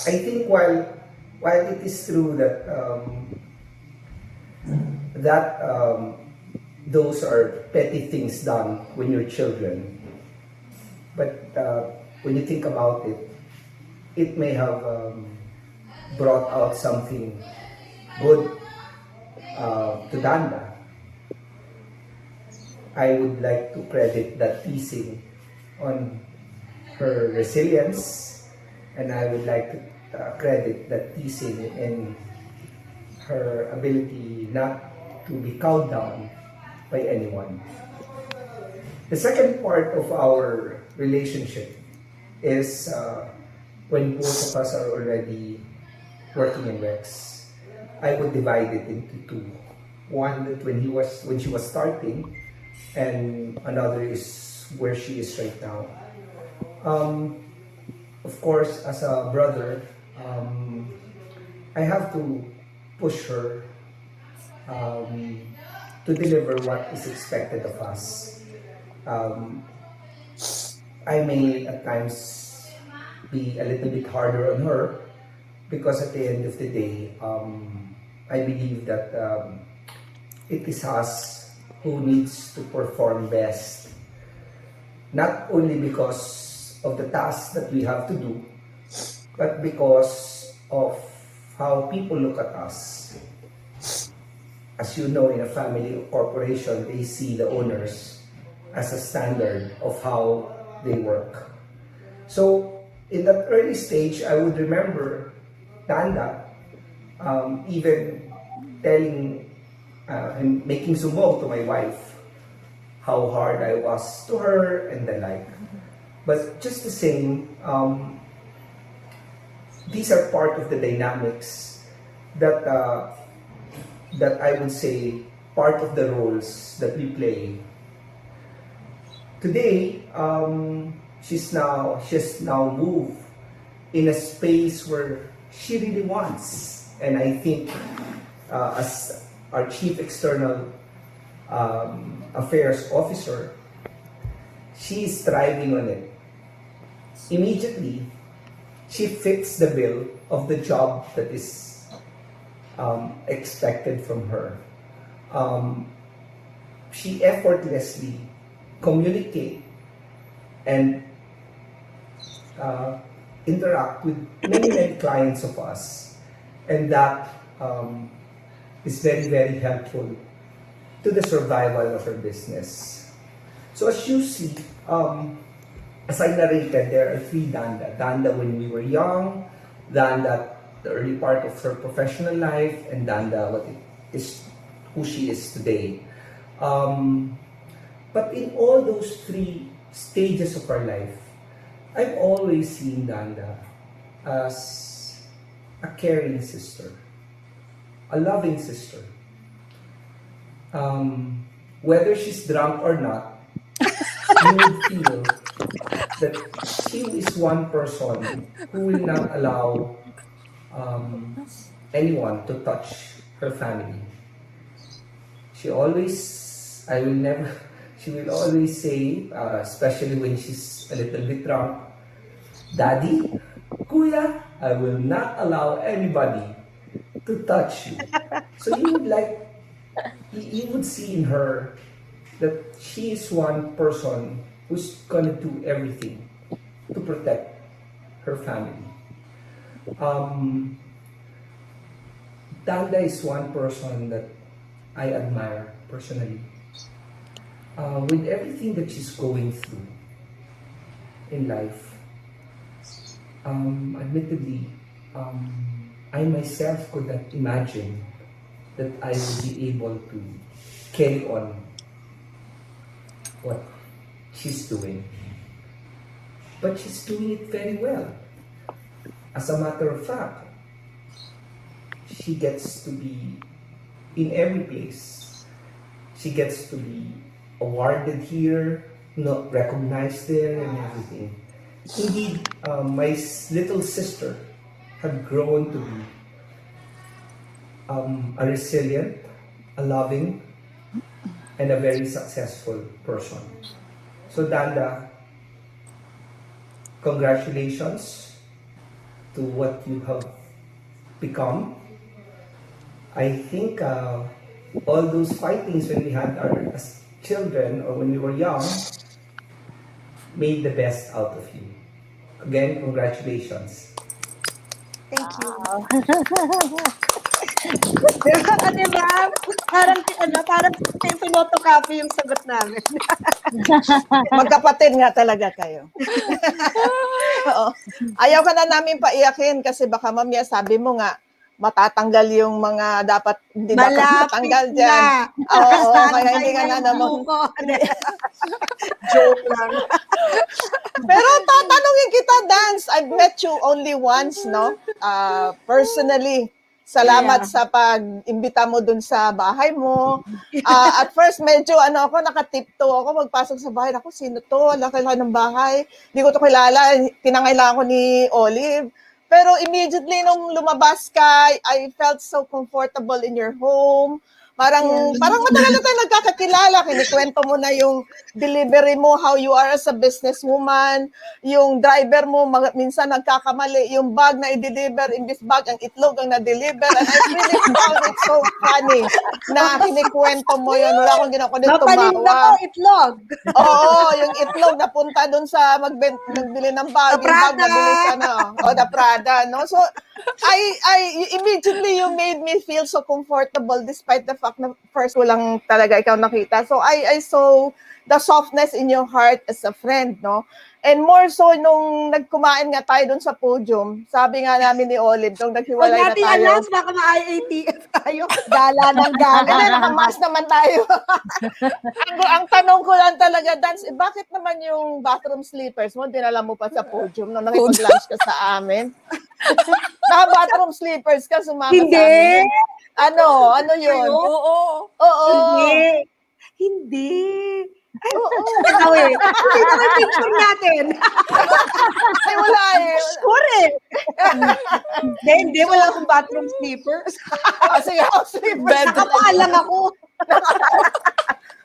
I think while it is true that those are petty things done when you're children, but when you think about it, it may have brought out something good to Danda. I would like to credit that teasing on her resilience, and I would like to credit that teasing in her ability not to be cowed down by anyone. The second part of our relationship is when both of us are already working in Rex. I would divide it into two. One that when she was starting, and another is where she is right now. Of course, as a brother, I have to push her to deliver what is expected of us. I may at times be a little bit harder on her because at the end of the day, I believe that it is us who needs to perform best. Not only because of the tasks that we have to do, but because of how people look at us. As you know, in a family corporation, they see the owners as a standard of how they work. So, in that early stage, I would remember Danda even telling and making sumbong to my wife how hard I was to her and the like. But just the same, these are part of the dynamics that I would say part of the roles that we play. Today, she's now moved in a space where she really wants, and I think as our chief external affairs officer, she is thriving on it. Immediately, she fits the bill of the job that is expected from her. She effortlessly communicate and interact with many clients of us, and that is very, very helpful to the survival of her business. So as you see, as I narrated, there are 3 Danda. Danda when we were young, Danda the early part of her professional life, and Danda what it is, who she is today. But in all those 3 stages of our life, I've always seen Danda as a caring sister, a loving sister. Whether she's drunk or not, you would feel that she is one person who will not allow anyone to touch her family. She will always say, especially when she's a little bit drunk, Daddy, Kuya, I will not allow anybody to touch you. So you would see in her that she is one person who's gonna do everything to protect her family. Danda is one person that I admire personally. With everything that she's going through in life, admittedly, I myself could not imagine that I would be able to carry on what she's doing. But she's doing it very well. As a matter of fact, she gets to be in every place. She gets to be awarded here, recognized there, and everything. Indeed, my little sister had grown to be a resilient, a loving, and a very successful person. So Danda, congratulations to what you have become. I think all those fightings when we had our as children or when we were young made the best out of you. Again, congratulations. Thank you. Diba? Parang pinotocopy yung sagot namin. Magkapatid nga talaga kayo. Oo. Ayaw ka na namin paiyakin kasi baka mamaya sabi mo nga, matatanggal yung mga dapat hindi dapat matanggal dyan. Oo, kaya hindi ka na naman. Joke lang. Pero tatanungin kita, Dance, I've met you only once, no? Personally. Salamat sa pag-imbita mo dun sa bahay mo. At first, medyo nakatipto ako, magpasok sa bahay. Ako, sino to? Laki ng bahay. Hindi ko to kilala. Kinangailangan ko ni Olive. Pero immediately nung lumabas ka, I felt so comfortable in your home. Parang matagal na tayo nagkakakilala. Kinikwento mo na yung delivery mo, how you are as a businesswoman. Yung driver mo, minsan nagkakamali. Yung bag na i-deliver, imbis bag, ang itlog ang na-deliver. And I really found it so funny na kinikwento mo yun. Wala akong ginawa kundi tumawa. Mapalinda ko, itlog. Oo, yung itlog napunta dun sa nagbili ng bag. Yung bag nabili sa the Prada. No? So, immediately you made me feel so comfortable despite the fact na first ko lang talaga ikaw nakita. So I saw the softness in your heart as a friend, no? And more so nung nagkumain nga tayo dun sa podium, sabi nga namin ni Olive, nung naghiwalay na tayo. Huwag natin alas, baka ma-IATF tayo. Gala ng gala. Hindi, nakamas naman tayo. ang tanong ko lang talaga, Dance, bakit naman yung bathroom slippers mo, dinala mo pa sa podium nung nakipag-lunch ka sa amin? Naka-bathroom slippers ka, sumama sa amin. Ano yun? Oo. Hindi. Ay, hindi na picture natin. Ay, wala eh. Correct. Hindi, wala akong bathroom slippers. Sige, slippers. Nakapalang ako.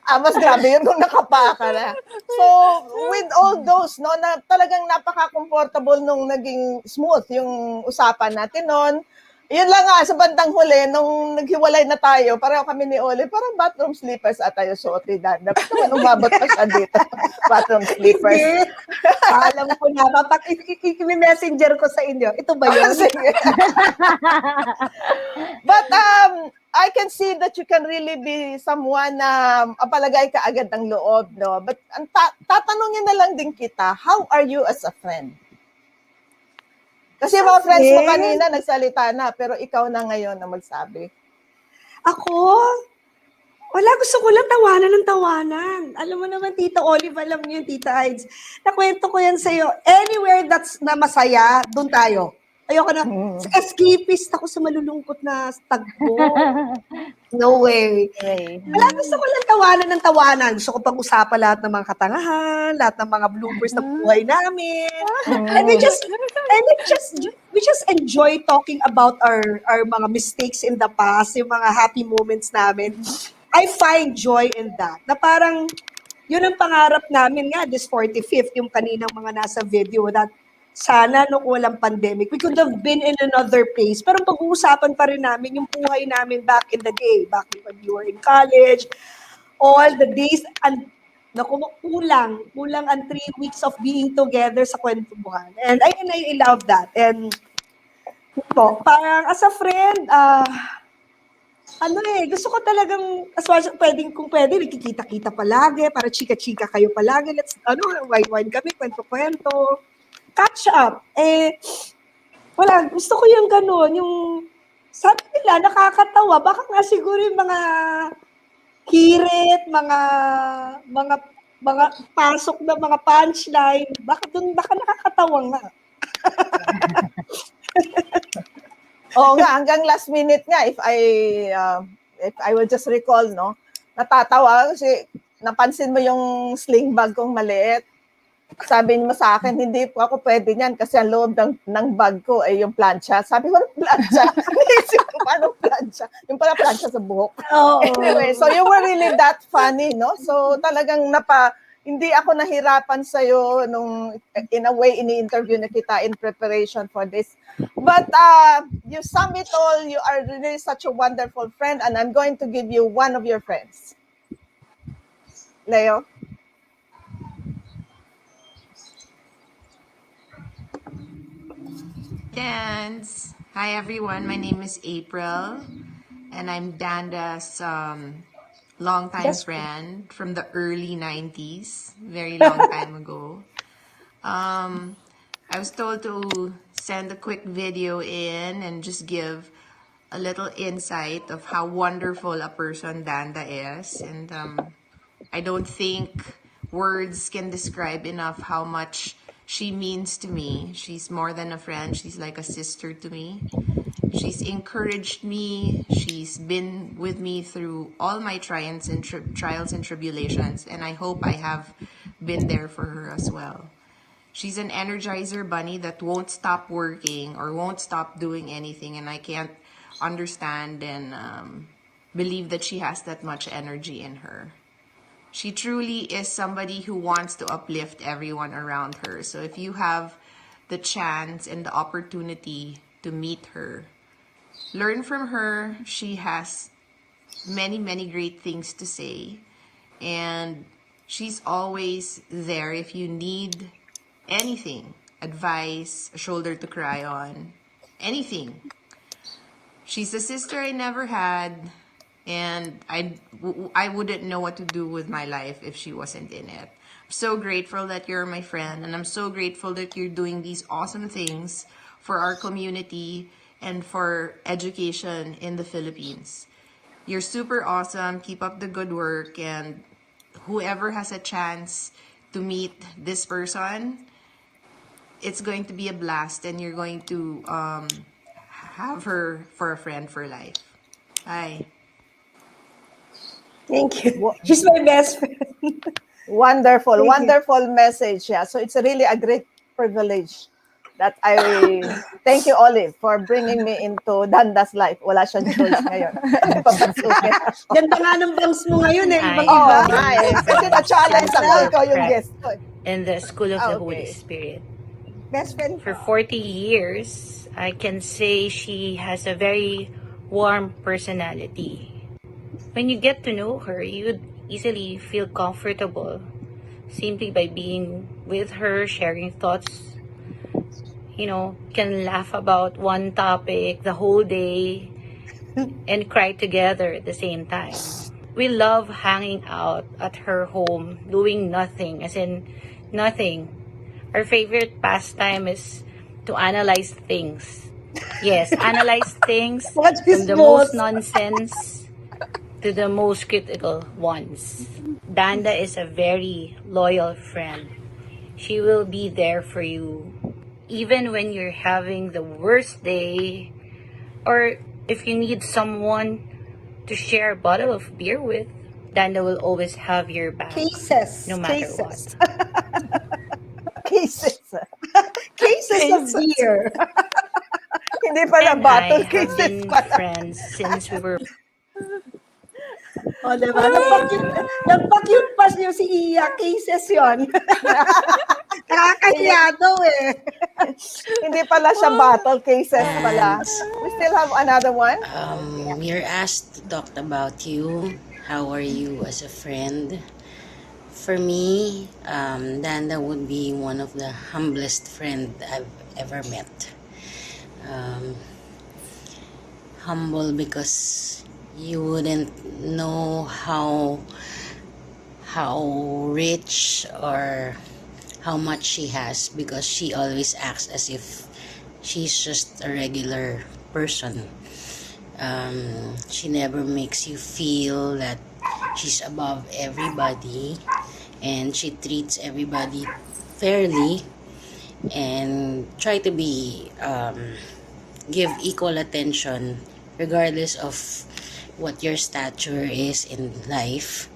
Mas grabe yun kung nakapa ka na. So, with all those, no, na talagang napaka-comfortable nung naging smooth yung usapan natin noon. Yun lang nga, sa bandang huli, nung naghiwalay na tayo, pareho kami ni Oli, parang bathroom slippers at tayo suot ni Danda. Ba't naman umabot pa siya dito? Bathroom slippers. Hindi. Alam ko na. I-messenger ko sa inyo. Ito ba yun? Sige. But I can see that you can really be someone na palagay ka agad ng loob, no? But tatanungin na lang din kita, how are you as a friend? Kasi mga friends mo kanina nagsalita na, pero ikaw na ngayon na magsabi. Ako? Wala, gusto ko lang tawanan ng tawanan. Alam mo naman, Tita Olive, alam niyo, Tita Aids. Nakwento ko yan sa'yo. Anywhere that's na masaya, doon tayo. Ayoko na, escapist ako sa malulungkot na tagpo. No way. Wala, gusto ko lang tawanan ng tawanan. Gusto ko pag-usapan lahat ng mga katangahan, lahat ng mga bloopers na buhay namin. And we just enjoy talking about our mga mistakes in the past, yung mga happy moments namin. I find joy in that. Na parang, yun ang pangarap namin nga, this 45th, yung kaninang mga nasa video, that sana nung walang pandemic, we could have been in another place. Pero pag-uusapan pa rin namin yung buhay namin back in the day, back when we were in college, all the days, and kulang ang 3 weeks of being together sa kwentuhan. And I love that. And po, parang as a friend, gusto ko talagang, as much as kung pwede, nagkikita-kita palagi, para chika-chika kayo palagi. Let's, wine kami, kwento-kwento. Catch up. Wala, gusto ko yung gano'n, yung, sabi nila, nakakatawa. Baka nga siguro yung mga hirit, mga pasok na mga punchline, baka nakakatawa nga. Oo nga, hanggang last minute nga, if I will just recall, no, natatawa kasi napansin mo yung sling bag kong maliit. Sabi mo sa akin, hindi po ako pwede niyan kasi ang loob ng bag ko ay yung plancha. Sabi ko, plancha? Naisip ko, paano plancha? Yung pala plancha sa buhok. Oh. Anyway, so you were really that funny, no? So talagang hindi ako nahirapan sa'yo nung, in a way, ini-interview na kita in preparation for this. But you sum it all, you are really such a wonderful friend, and I'm going to give you one of your friends. Leo? Dance. Hi everyone, my name is April and I'm Danda's longtime friend from the early 90s, very long time ago. I was told to send a quick video in and just give a little insight of how wonderful a person Danda is, and I don't think words can describe enough how much she means to me. She's more than a friend. She's like a sister to me. She's encouraged me. She's been with me through all my trials and tribulations, and I hope I have been there for her as well. She's an energizer bunny that won't stop working or won't stop doing anything, and I can't understand and believe that she has that much energy in her. She truly is somebody who wants to uplift everyone around her. So if you have the chance and the opportunity to meet her, learn from her. She has many, many great things to say. And she's always there if you need anything, advice, a shoulder to cry on, anything. She's a sister I never had. And I wouldn't know what to do with my life if she wasn't in it. I'm so grateful that you're my friend, and I'm so grateful that you're doing these awesome things for our community and for education in the Philippines. You're super awesome. Keep up the good work, and whoever has a chance to meet this person, it's going to be a blast, and you're going to have her for a friend for life. Bye. Thank you. She's my best friend. Wonderful message. Yeah. So it's really a great privilege That I thank you, Olive, for bringing me into Danda's life. Wala siyang choice ngayon. Papasukin ako. Ganda nga ng bangs mo ngayon eh, I ibang-iba. Oo nga eh. Kasi na-challenge ako, Center ikaw yung Prep guest ko. in the School of the Holy Okay. Spirit. Best friend For ko. 40 years, I can say she has a very warm personality. When you get to know her, you'd easily feel comfortable simply by being with her, sharing thoughts. Can laugh about one topic the whole day and cry together at the same time. We love hanging out at her home, doing nothing, as in nothing. Our favorite pastime is to analyze things. Yes, analyze things What is from the most nonsense to the most critical ones. Danda is a very loyal friend. She will be there for you even when you're having the worst day, or if you need someone to share a bottle of beer with. Danda will always have your back, no matter what. Cases. Cases of beer. Hindi pala And bottle I have cases been pala. friends since we were O, diba? Nagpa-cute pa niyo si Iya. Cases yun. Nakakahiya daw eh. Hindi pala siya bottle cases pala. And We still have another one. you're asked to talk about you. How are you as a friend? For me, Danda would be one of the humblest friend I've ever met. Humble because you wouldn't know how rich or how much she has, because she always acts as if she's just a regular person. She never makes you feel that she's above everybody, and she treats everybody fairly and try to be give equal attention regardless of what your stature is in life.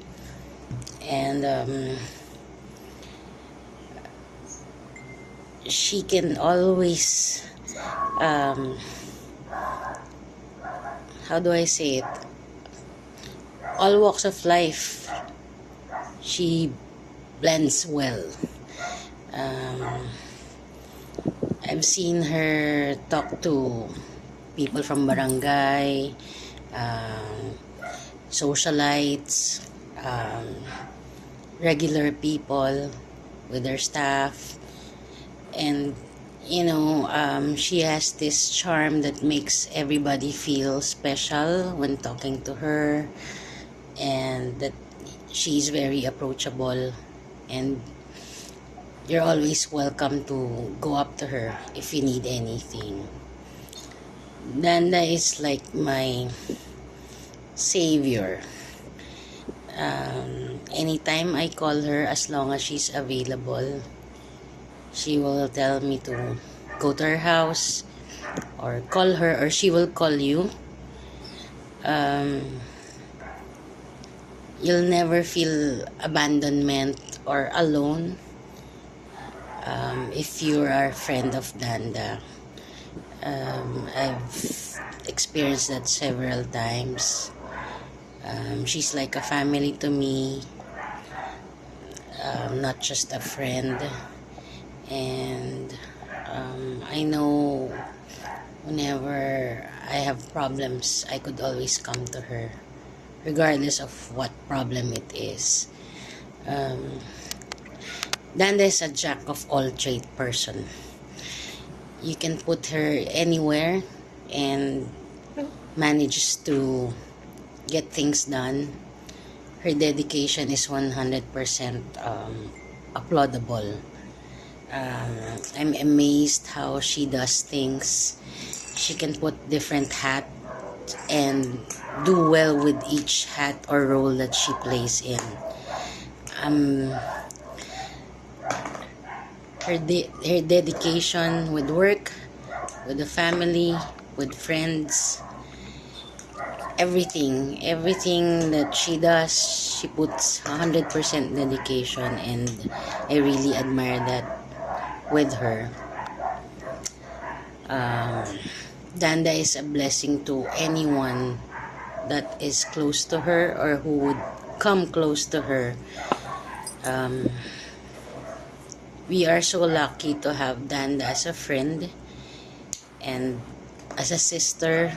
And she can always how do I say it, all walks of life she blends well. I've seen her talk to people from barangay, socialites, regular people with her staff, and she has this charm that makes everybody feel special when talking to her, and that she's very approachable, and you're always welcome to go up to her if you need anything. Danda is like my savior. Anytime I call her, as long as she's available, she will tell me to go to her house or call her, or she will call you. You'll never feel abandonment or alone if you are a friend of Danda. I've experienced that several times. She's like a family to me, not just a friend. And I know whenever I have problems, I could always come to her, regardless of what problem it is. Danda is a jack of all trade person. You can put her anywhere and manages to get things done. Her dedication is 100% applaudable. I'm amazed how she does things. She can put different hats and do well with each hat or role that she plays in. Her dedication with work, with the family, with friends, everything that she does, she puts 100% dedication, and I really admire that with her. Danda is a blessing to anyone that is close to her or who would come close to her. We are so lucky to have Danda as a friend and as a sister.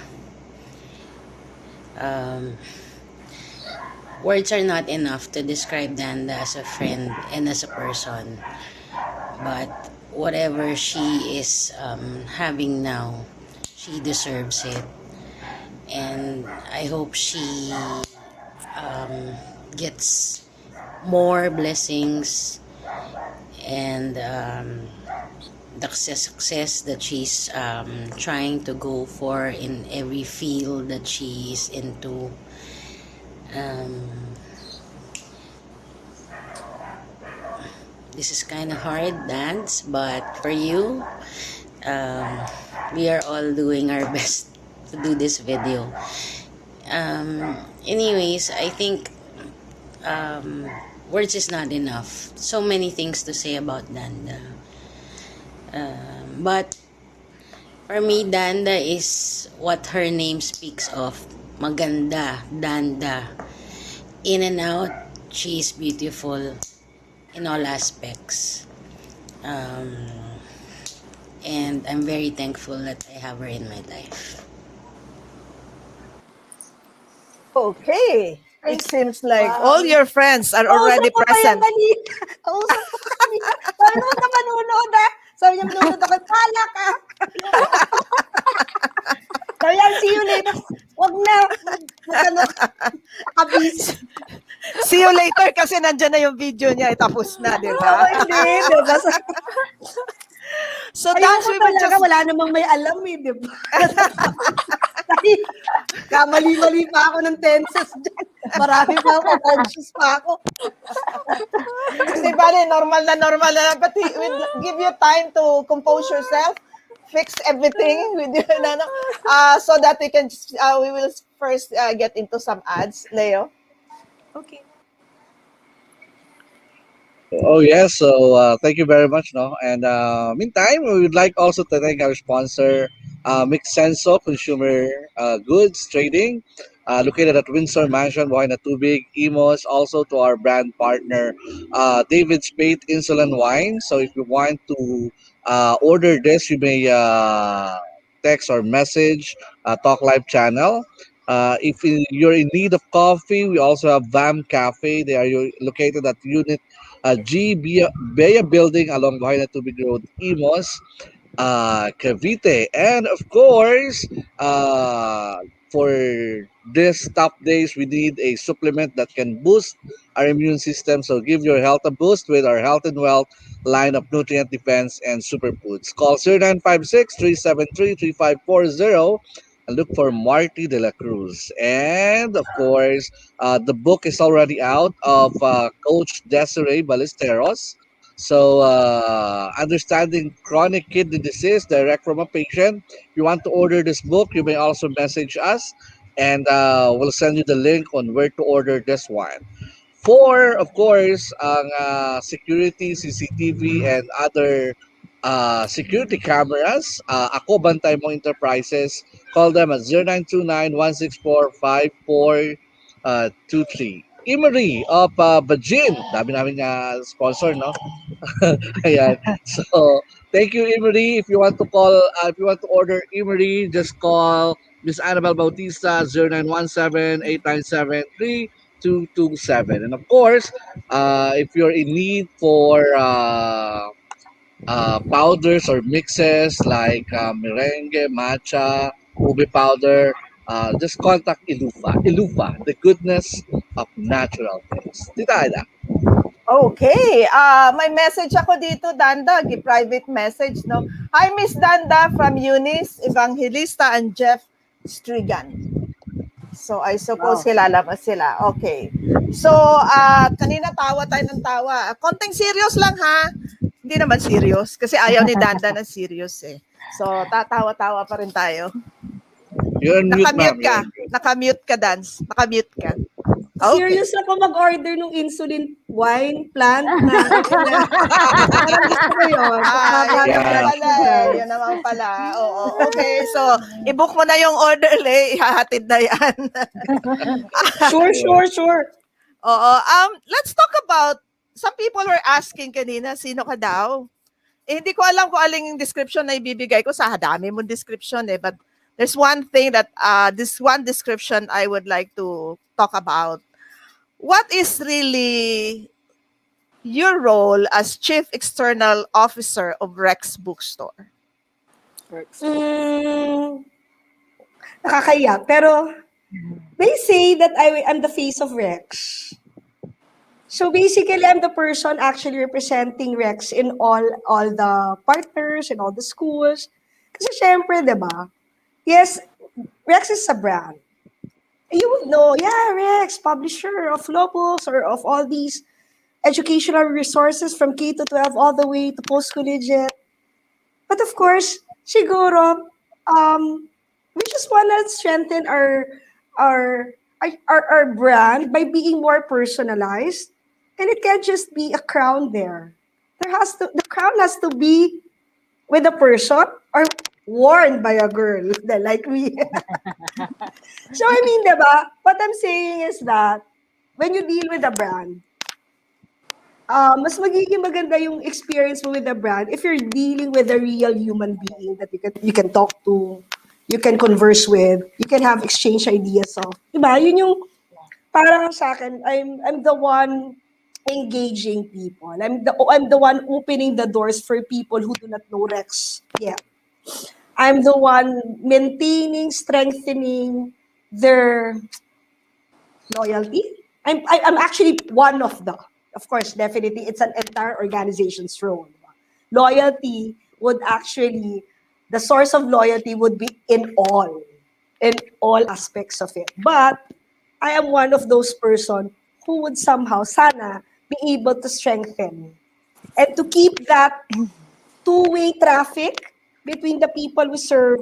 Words are not enough to describe Danda as a friend and as a person. But whatever she is having now, she deserves it. And I hope she gets more blessings and the success that she's trying to go for in every field that she's into. This is kind of hard, Dance, but for you, we are all doing our best to do this video. Anyways, I think words is not enough. So many things to say about Danda. But for me, Danda is what her name speaks of. Maganda, Danda. In and out, she is beautiful in all aspects. And I'm very thankful that I have her in my life. Okay. It seems like all your friends are already present. Kausap ko pa kanina. Manonood na manonood ah. Sabi niya, manonood ako. Pala ka. Sabi niya, see you later. Wag na. Abis. See you later kasi nandyan na yung video niya. Tapos na, di ba? Oo, hindi. Diba? So that's we were just... Wala namang may alam eh, di ba? Kamali-mali pa ako ng tenses dyan. Marami pa ako, conscious pa ako. Kasi bali, normal na. But we give you time to compose yourself, fix everything with you, so that we will first get into some ads. Leo? Okay. Oh yes, so thank you very much, no. And meantime, we would like also to thank our sponsor, Mixenso Consumer Goods Trading, located at Windsor Mansion, Buhain, Tubig, Imos. Also to our brand partner, David Spade Insulin Wine. So if you want to order this, you may text or message Talk Live channel. If you're in need of coffee, we also have VAM Cafe. They are located at Unit G Bea Building along Buhain Tubig Road, Imos, Cavite. And of course, for this top days, we need a supplement that can boost our immune system. So give your health a boost with our Health and Wealth line of nutrient defense and superfoods. Call 0956-373-3540 and look for Marty de la Cruz. And of course, the book is already out of Coach Desiree Ballesteros. So, understanding chronic kidney disease direct from a patient. If you want to order this book, you may also message us, and we'll send you the link on where to order this one. For, of course, ang security, CCTV, and other security cameras, Ako Bantay Mo Enterprises. Call them at 0929-164-5423. Emery of Bajin. Dami namin sponsor, no? Ayan. So, thank you, Emery. If you want to order Emery, just call Miss Annabelle Bautista, 0917-897-3227. And of course, if you're in need for powders or mixes like merengue, matcha, ube powder, just contact Ilufa. Ilufa, the goodness of natural things. Tita Aida. Okay. May message ako dito, Danda. Private message, no? Hi, Miss Danda from Eunice Evangelista and Jeff Strigan. So, I suppose kilala mo sila. Okay. So, kanina tawa tayo ng tawa. Konting serious lang, ha? Hindi naman serious. Kasi ayaw ni Danda na serious, eh. So, tatawa-tawa pa rin tayo. You're on mute, ma'am. Nakamute ka, Dance. Nakamute ka. Okay. Serious ako mag-order ng insulin wine plant na parang gusto ko yun. Yun naman Yeah. pala eh. Yun naman pala. Oo. Okay, so i-book mo na yung order, Le. Ihahatid na yan. Sure. Oo. Let's talk about, some people were asking kanina, sino ka daw? Hindi ko alam kung aling description na ibibigay ko, sa dami mong description eh. But there's one thing that, this one description I would like to talk about. What is really your role as Chief External Officer of Rex Bookstore? Nakakaya. Pero they say that I'm the face of Rex. So basically, I'm the person actually representing Rex in all the partners, in all the schools. Kasi syempre, di ba? Yes, Rex is a brand. You would know, yeah, Rex, publisher of law books or of all these educational resources from K to 12 all the way to post-collegiate. But of course, siguro, we just want to strengthen our brand by being more personalized. And it can't just be a crown there. The crown has to be with a person or worn by a girl like me. So I mean, diba? What I'm saying is that when you deal with a brand, mas magiging maganda yung experience mo with the brand if you're dealing with a real human being that you can talk to, you can converse with, you can have exchange ideas of. Diba? Yun yung parang sa akin, I'm the one engaging people. I'm the one opening the doors for people who do not know Rex yet. I'm the one maintaining, strengthening their loyalty. I'm actually one of the. Of course, definitely, it's an entire organization's role. Loyalty would actually, the source of loyalty would be in all aspects of it. But I am one of those person who would somehow, sana, be able to strengthen and to keep that two-way traffic between the people we serve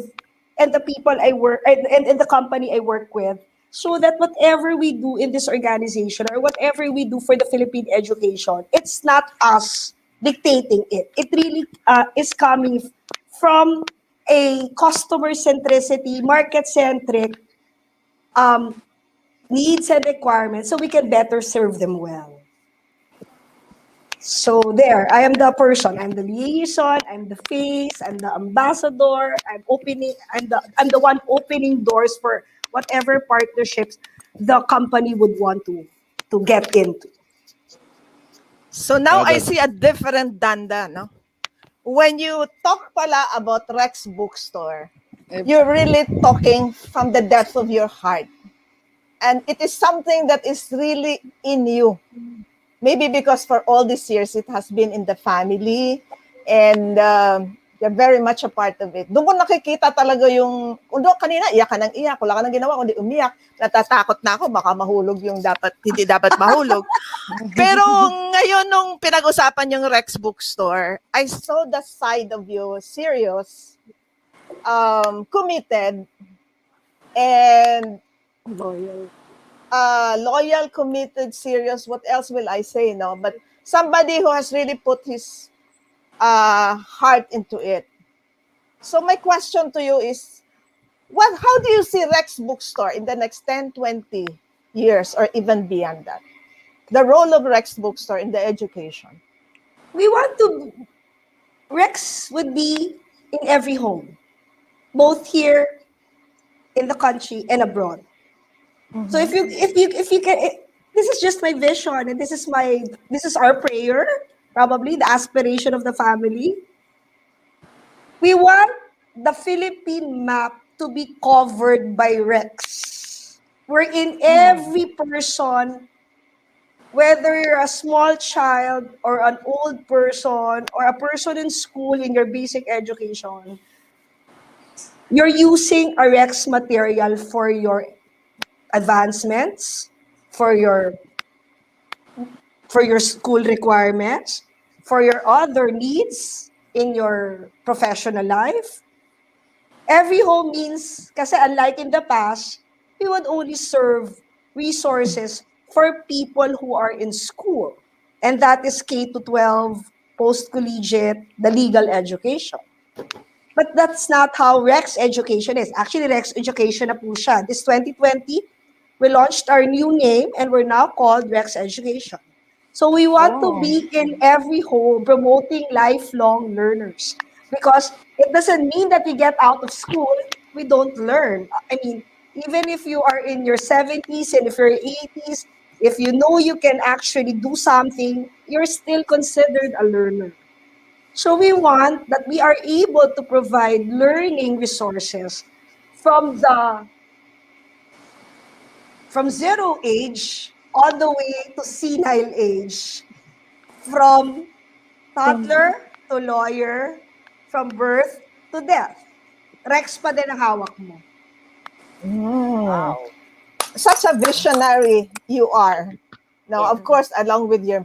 and the people I work and the company I work with, so that whatever we do in this organization or whatever we do for the Philippine education, it's not us dictating it. It really is coming from a customer centricity, market centric needs and requirements, so we can better serve them well. So there, I am the person. I'm the liaison. I'm the face. I'm the ambassador. I'm the one opening doors for whatever partnerships the company would want to get into. So now I see a different Danda, no? When you talk pala about Rex Bookstore, you're really talking from the depth of your heart. And it is something that is really in you. Maybe because for all these years, it has been in the family and you're very much a part of it. Doon ko nakikita talaga yung, kanina, iyak ka ng iyak, wala ka nang ginawa, kundi umiyak. Natatakot na ako, baka mahulog yung hindi dapat mahulog. Pero ngayon, nung pinag-usapan yung Rex Bookstore, I saw the side of you, serious, committed, and loyal, committed, serious. What else will I say? No, but somebody who has really put his heart into it. So my question to you is, how do you see Rex Bookstore in the next 10, 20 years or even beyond that? The role of Rex Bookstore in the education. Rex would be in every home, both here in the country and abroad. Mm-hmm. So if you can, this is just my vision, and this is our prayer, probably the aspiration of the family. We want the Philippine map to be covered by Rex, wherein every person, whether you're a small child or an old person or a person in school in your basic education, you're using a Rex material for your advancements, for your school requirements, for your other needs in your professional life. Every home means, kasi unlike in the past, we would only serve resources for people who are in school. and that is K to 12, post-collegiate, the legal education. But that's not how Rex Education is. Actually, Rex Education na po siya. This 2020, we launched our new name and we're now called Rex Education. So we want to be in every home promoting lifelong learners, because it doesn't mean that we get out of school, we don't learn. I mean, even if you are in your 70s and if you're 80s, if you know you can actually do something, you're still considered a learner. So we want that we are able to provide learning resources from zero age all the way to senile age, from toddler to lawyer, from birth to death. Rex pa din ang hawak mo. Wow. Such a visionary you are. Now, of course, along with your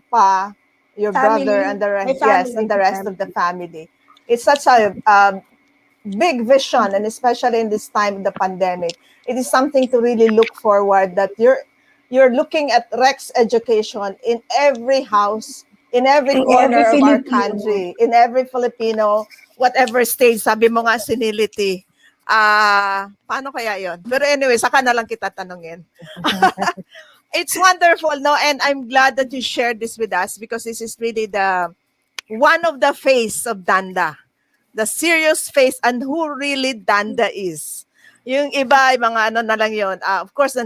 your brother, and the rest, and the rest of the family. It's such a big vision, and especially in this time of the pandemic, it is something to really look forward, that you're looking at Rex Education in every house, in every corner of our country, in every Filipino, whatever stage. Sabi mo nga, senility. Paano kaya yon? Pero anyway, saka na lang kita tanungin. It's wonderful, no? And I'm glad that you shared this with us, because this is really one of the face of Danda. The serious face and who really Danda is. Yung iba, mga ano na lang yun. Of course, the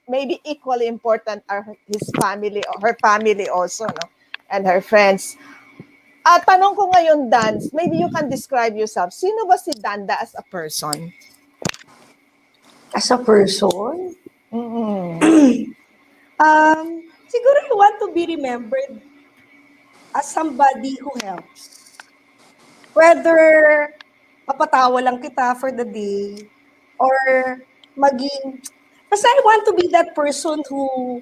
maybe equally important are his family, or her family also, no? And her friends. Tanong ko ngayon, Dance, maybe you can describe yourself. Sino ba si Danda as a person? As a person? Siguro you want to be remembered as somebody who helps. Whether mapatawa lang kita for the day, or maging, kasi I want to be that person who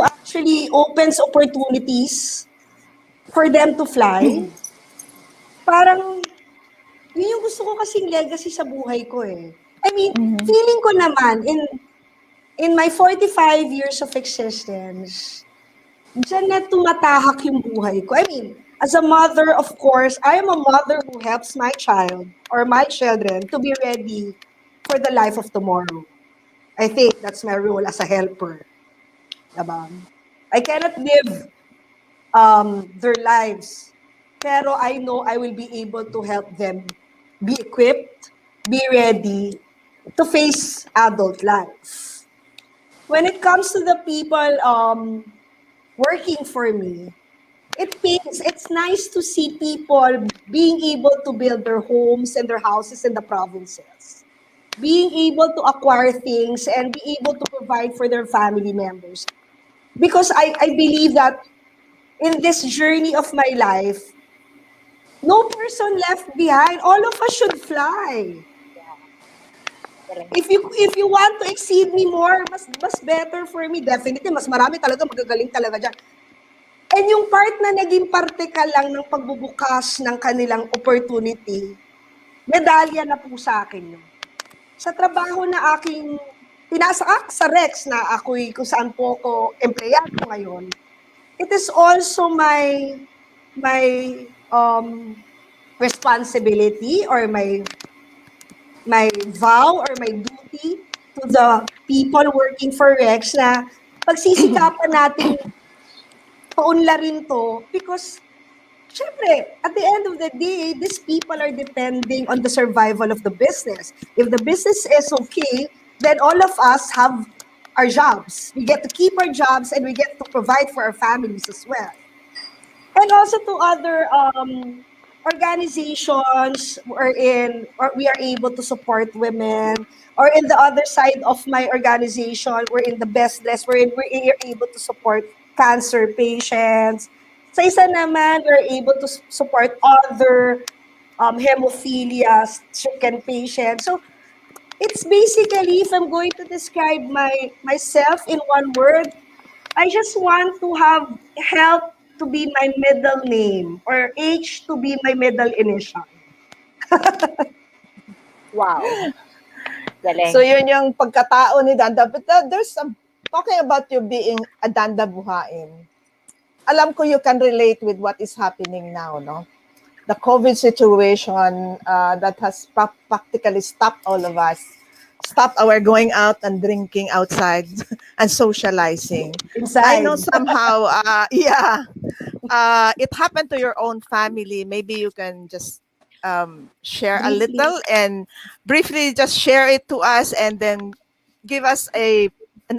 actually opens opportunities for them to fly. Parang, yun yung gusto ko kasing legacy sa buhay ko eh. I mean, feeling ko naman, in my 45 years of existence, dyan na tumatahak yung buhay ko. I mean, as a mother, of course, I am a mother who helps my child or my children to be ready for the life of tomorrow. I think that's my role as a helper. Diba? I cannot live their lives, pero I know I will be able to help them be equipped, be ready to face adult life. When it comes to the people working for me, it pains. It's nice to see people being able to build their homes and their houses in the provinces, being able to acquire things and be able to provide for their family members. Because I believe that in this journey of my life, no person left behind. All of us should fly. If you want to exceed me more, mas better for me. Definitely, mas marami talaga, magagaling talaga dyan. And yung part na naging parte ka lang ng pagbubukas ng kanilang opportunity, medalya na po sa akin yun. Sa trabaho na aking pinasa sa Rex, na ako'y kung saan po ako empleyado ngayon, it is also my responsibility or my vow or my duty to the people working for Rex na pagsisikapan natin paunlarin to, because syempre, at the end of the day, these people are depending on the survival of the business. If the business is okay, then all of us have our jobs. We get to keep our jobs and we get to provide for our families as well. And also to other organizations or we are able to support women, or in the other side of my organization, we're in the best list, we're able to support cancer patients. Sa isa naman, we're able to support other hemophilia stricken patients. So it's basically, if I'm going to describe myself in one word, I just want to have help to be my middle name, or H to be my middle initial. Wow. Galing. So yun yung pagkatao ni Danda. But there's talking about you being a Danda Buhain, alam ko you can relate with what is happening now, no? The COVID situation that has practically stopped all of us, stopped our going out and drinking outside and socializing. I Inside. know somehow, it happened to your own family. Maybe you can just share a Briefly. little and briefly just share it to us, and then give us an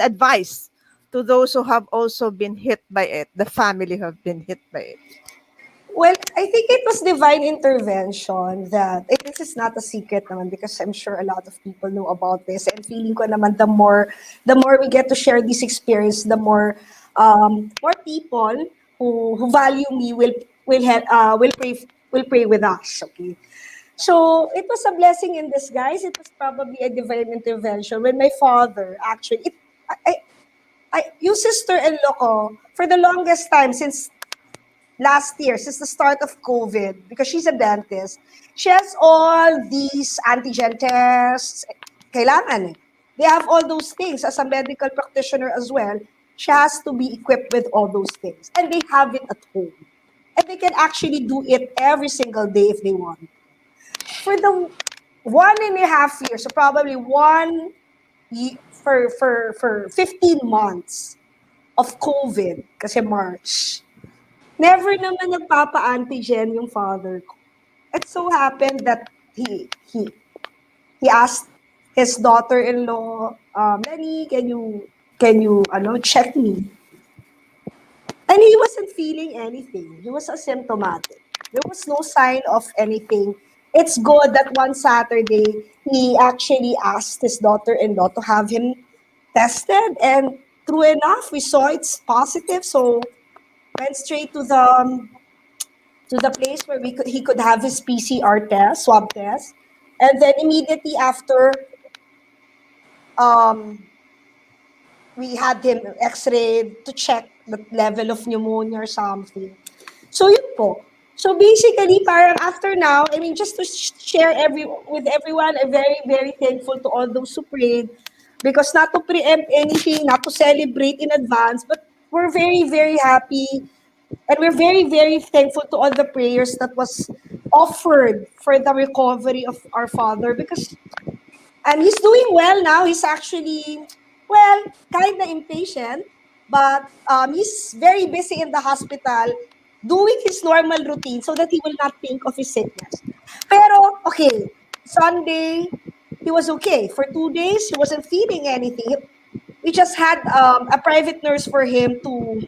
advice to those who have also been hit by it, the family who have been hit by it. Well, I think it was divine intervention that this is not a secret naman because I'm sure a lot of people know about this, and feeling ko naman the more we get to share this experience, the more people who value me will pray with us. Okay. So it was a blessing in disguise. It was probably a divine intervention when my father actually yung sister-in-law ko for the longest time since last year, since the start of COVID, because she's a dentist, she has all these antigen tests. Kailangan eh. They have all those things. As a medical practitioner as well, she has to be equipped with all those things. And they have it at home. And they can actually do it every single day if they want. For the 1.5 years, so probably for 15 months of COVID, kasi March, never naman nagpapa-antigen yung father ko. It so happened that he asked his daughter-in-law, Lenny, can you check me? And he wasn't feeling anything. He was asymptomatic. There was no sign of anything. It's good that one Saturday, he actually asked his daughter-in-law to have him tested. And true enough, we saw it's positive. So went straight to the place where he could have his PCR test, swab test. And then immediately after, we had him x-rayed to check the level of pneumonia or something. So yun po. So basically, parang after now, I mean, just to share with everyone, I'm very, very thankful to all those who prayed, because not to preempt anything, not to celebrate in advance, but we're very, very happy, and we're very, very thankful to all the prayers that was offered for the recovery of our father, because and he's doing well now. He's actually, well, kind of impatient, but he's very busy in the hospital doing his normal routine so that he will not think of his sickness. Pero, okay, Sunday, he was okay. For 2 days, he wasn't feeling anything. We just had a private nurse for him to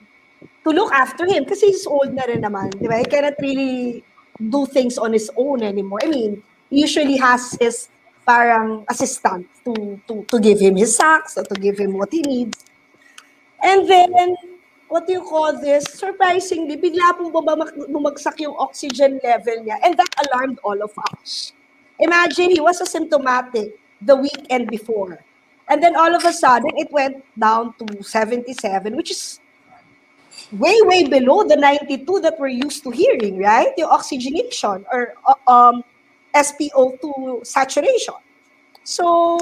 look after him kasi he's old na rin naman. Di ba? He cannot really do things on his own anymore. I mean, he usually has his parang assistant to give him his socks or to give him what he needs. And then, what do you call this? Surprisingly, bigla pong bumagsak yung oxygen level niya, and that alarmed all of us. Imagine, he was asymptomatic the weekend before. And then all of a sudden, it went down to 77, which is way, way below the 92 that we're used to hearing, right? Yung oxygenation or SpO2 saturation. So,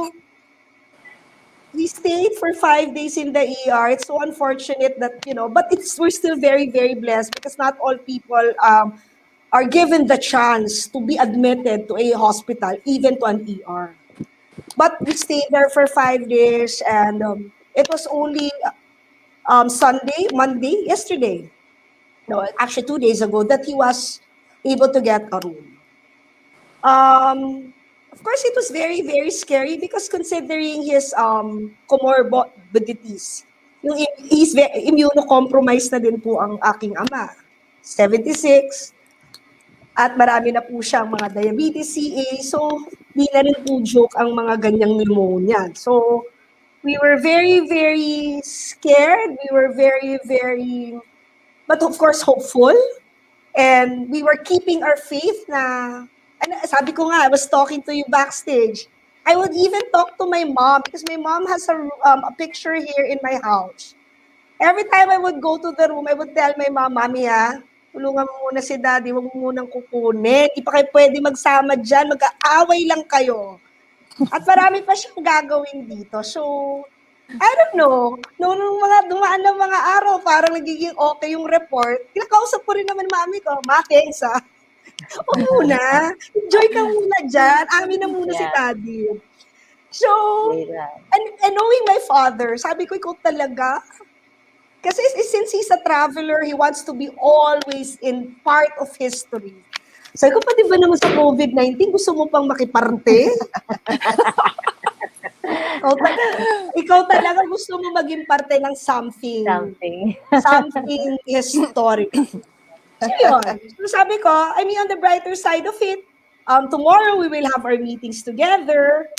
we stayed for 5 days in the ER. It's so unfortunate that, but we're still very, very blessed because not all people are given the chance to be admitted to a hospital, even to an ER. But we stayed there for 5 days, and it was only Monday, yesterday, no, actually 2 days ago, that he was able to get a room. Of course, it was very, very scary because considering his comorbidities, he's immunocompromised na din po ang aking ama. 76, at marami na po siyang mga diabetes, CA, so di na rin po joke ang mga ganyang pneumonia. So, we were very, very scared. We were very, very, but of course, hopeful. And we were keeping our faith na, and sabi ko nga, I was talking to you backstage. I would even talk to my mom because my mom has a picture here in my house. Every time I would go to the room, I would tell my mom, Mami tulungan mo muna si Daddy, huwag mo munang kukunin. Di pa kayo pwede magsama dyan, mag-aaway lang kayo. At marami pa siyang gagawin dito. So, I don't know. Nung mga dumaan ng mga araw, parang nagiging okay yung report. Kinakausap ko rin naman mami ko, Ma, thanks ah. O muna, enjoy ka muna dyan. Amin na muna si Yeah. daddy. So, Later. and knowing my father, sabi ko, ikaw talaga. Kasi since he's a traveler, he wants to be always in part of history. Sabi ko, pati ba naman sa COVID-19, gusto mo pang makiparte? ikaw talaga gusto mo maging parte ng something historic. So yun. So sabi ko, I mean, on the brighter side of it, tomorrow we will have our meetings together.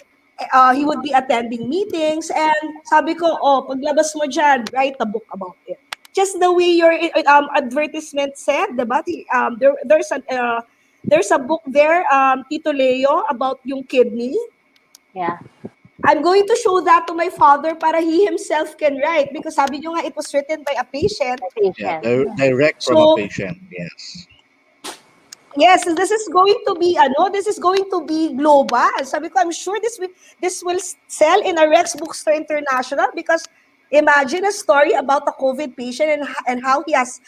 He would be attending meetings. And sabi ko, paglabas mo dyan, write a book about it. Just the way your advertisement said, diba? There's a book there, Tito Leo, about yung kidney. Yeah. I'm going to show that to my father para he himself can write because sabi nyo nga it was written by a patient. Yeah, direct from a patient. Yes. Yes, this is going to be global. Sabi ko, I'm sure this will sell in a Rex Bookstore International because imagine a story about a COVID patient and how he has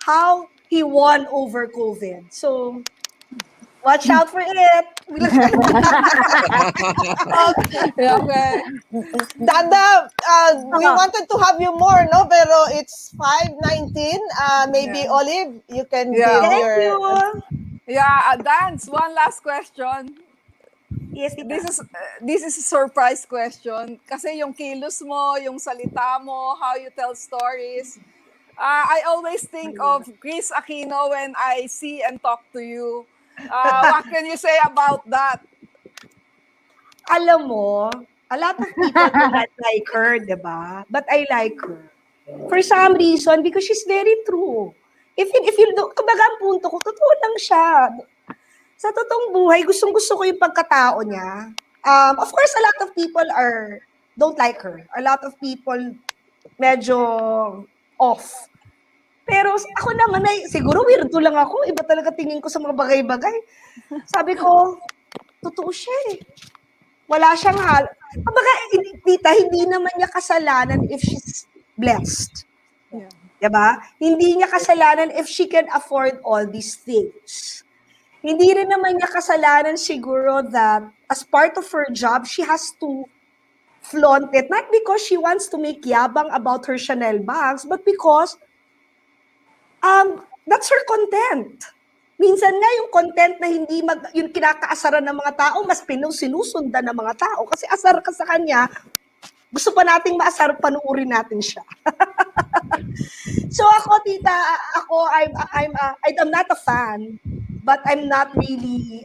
how he won over COVID. So watch out for it. Okay. Danda, we wanted to have you more, no? Pero it's 5:19. Maybe Olive, you can give your. Yeah, Dance, one last question. Yes, this is a surprise question. Kasi yung kilos mo, yung salita mo, how you tell stories. I always think of Chris Aquino when I see and talk to you. What can you say about that? Alam mo, a lot of people do not like her, diba? But I like her. For some reason, because she's very true. If you look, kumbaga ang punto ko, totoo lang siya. Sa totoong buhay, gustong-gusto ko yung pagkatao niya. Of course, a lot of people don't like her. A lot of people medyo off. Pero ako naman siguro weirdo lang ako. Iba talaga tingin ko sa mga bagay-bagay. Sabi ko, totoo siya eh. Wala siyang kumbaga, tita, hindi naman niya kasalanan if she's blessed. Yeah. Diba? Hindi niya kasalanan if she can afford all these things. Hindi rin naman niya kasalanan siguro that as part of her job, she has to flaunt it. Not because she wants to make yabang about her Chanel bags, but because that's her content. Minsan nga yung content na hindi yung kinakaasaran ng mga tao, mas sinusundan ng mga tao. Kasi asar ka sa kanya, gusto pa nating maasar, panuurin natin siya. So ako, tita, I'm not a fan, but I'm not really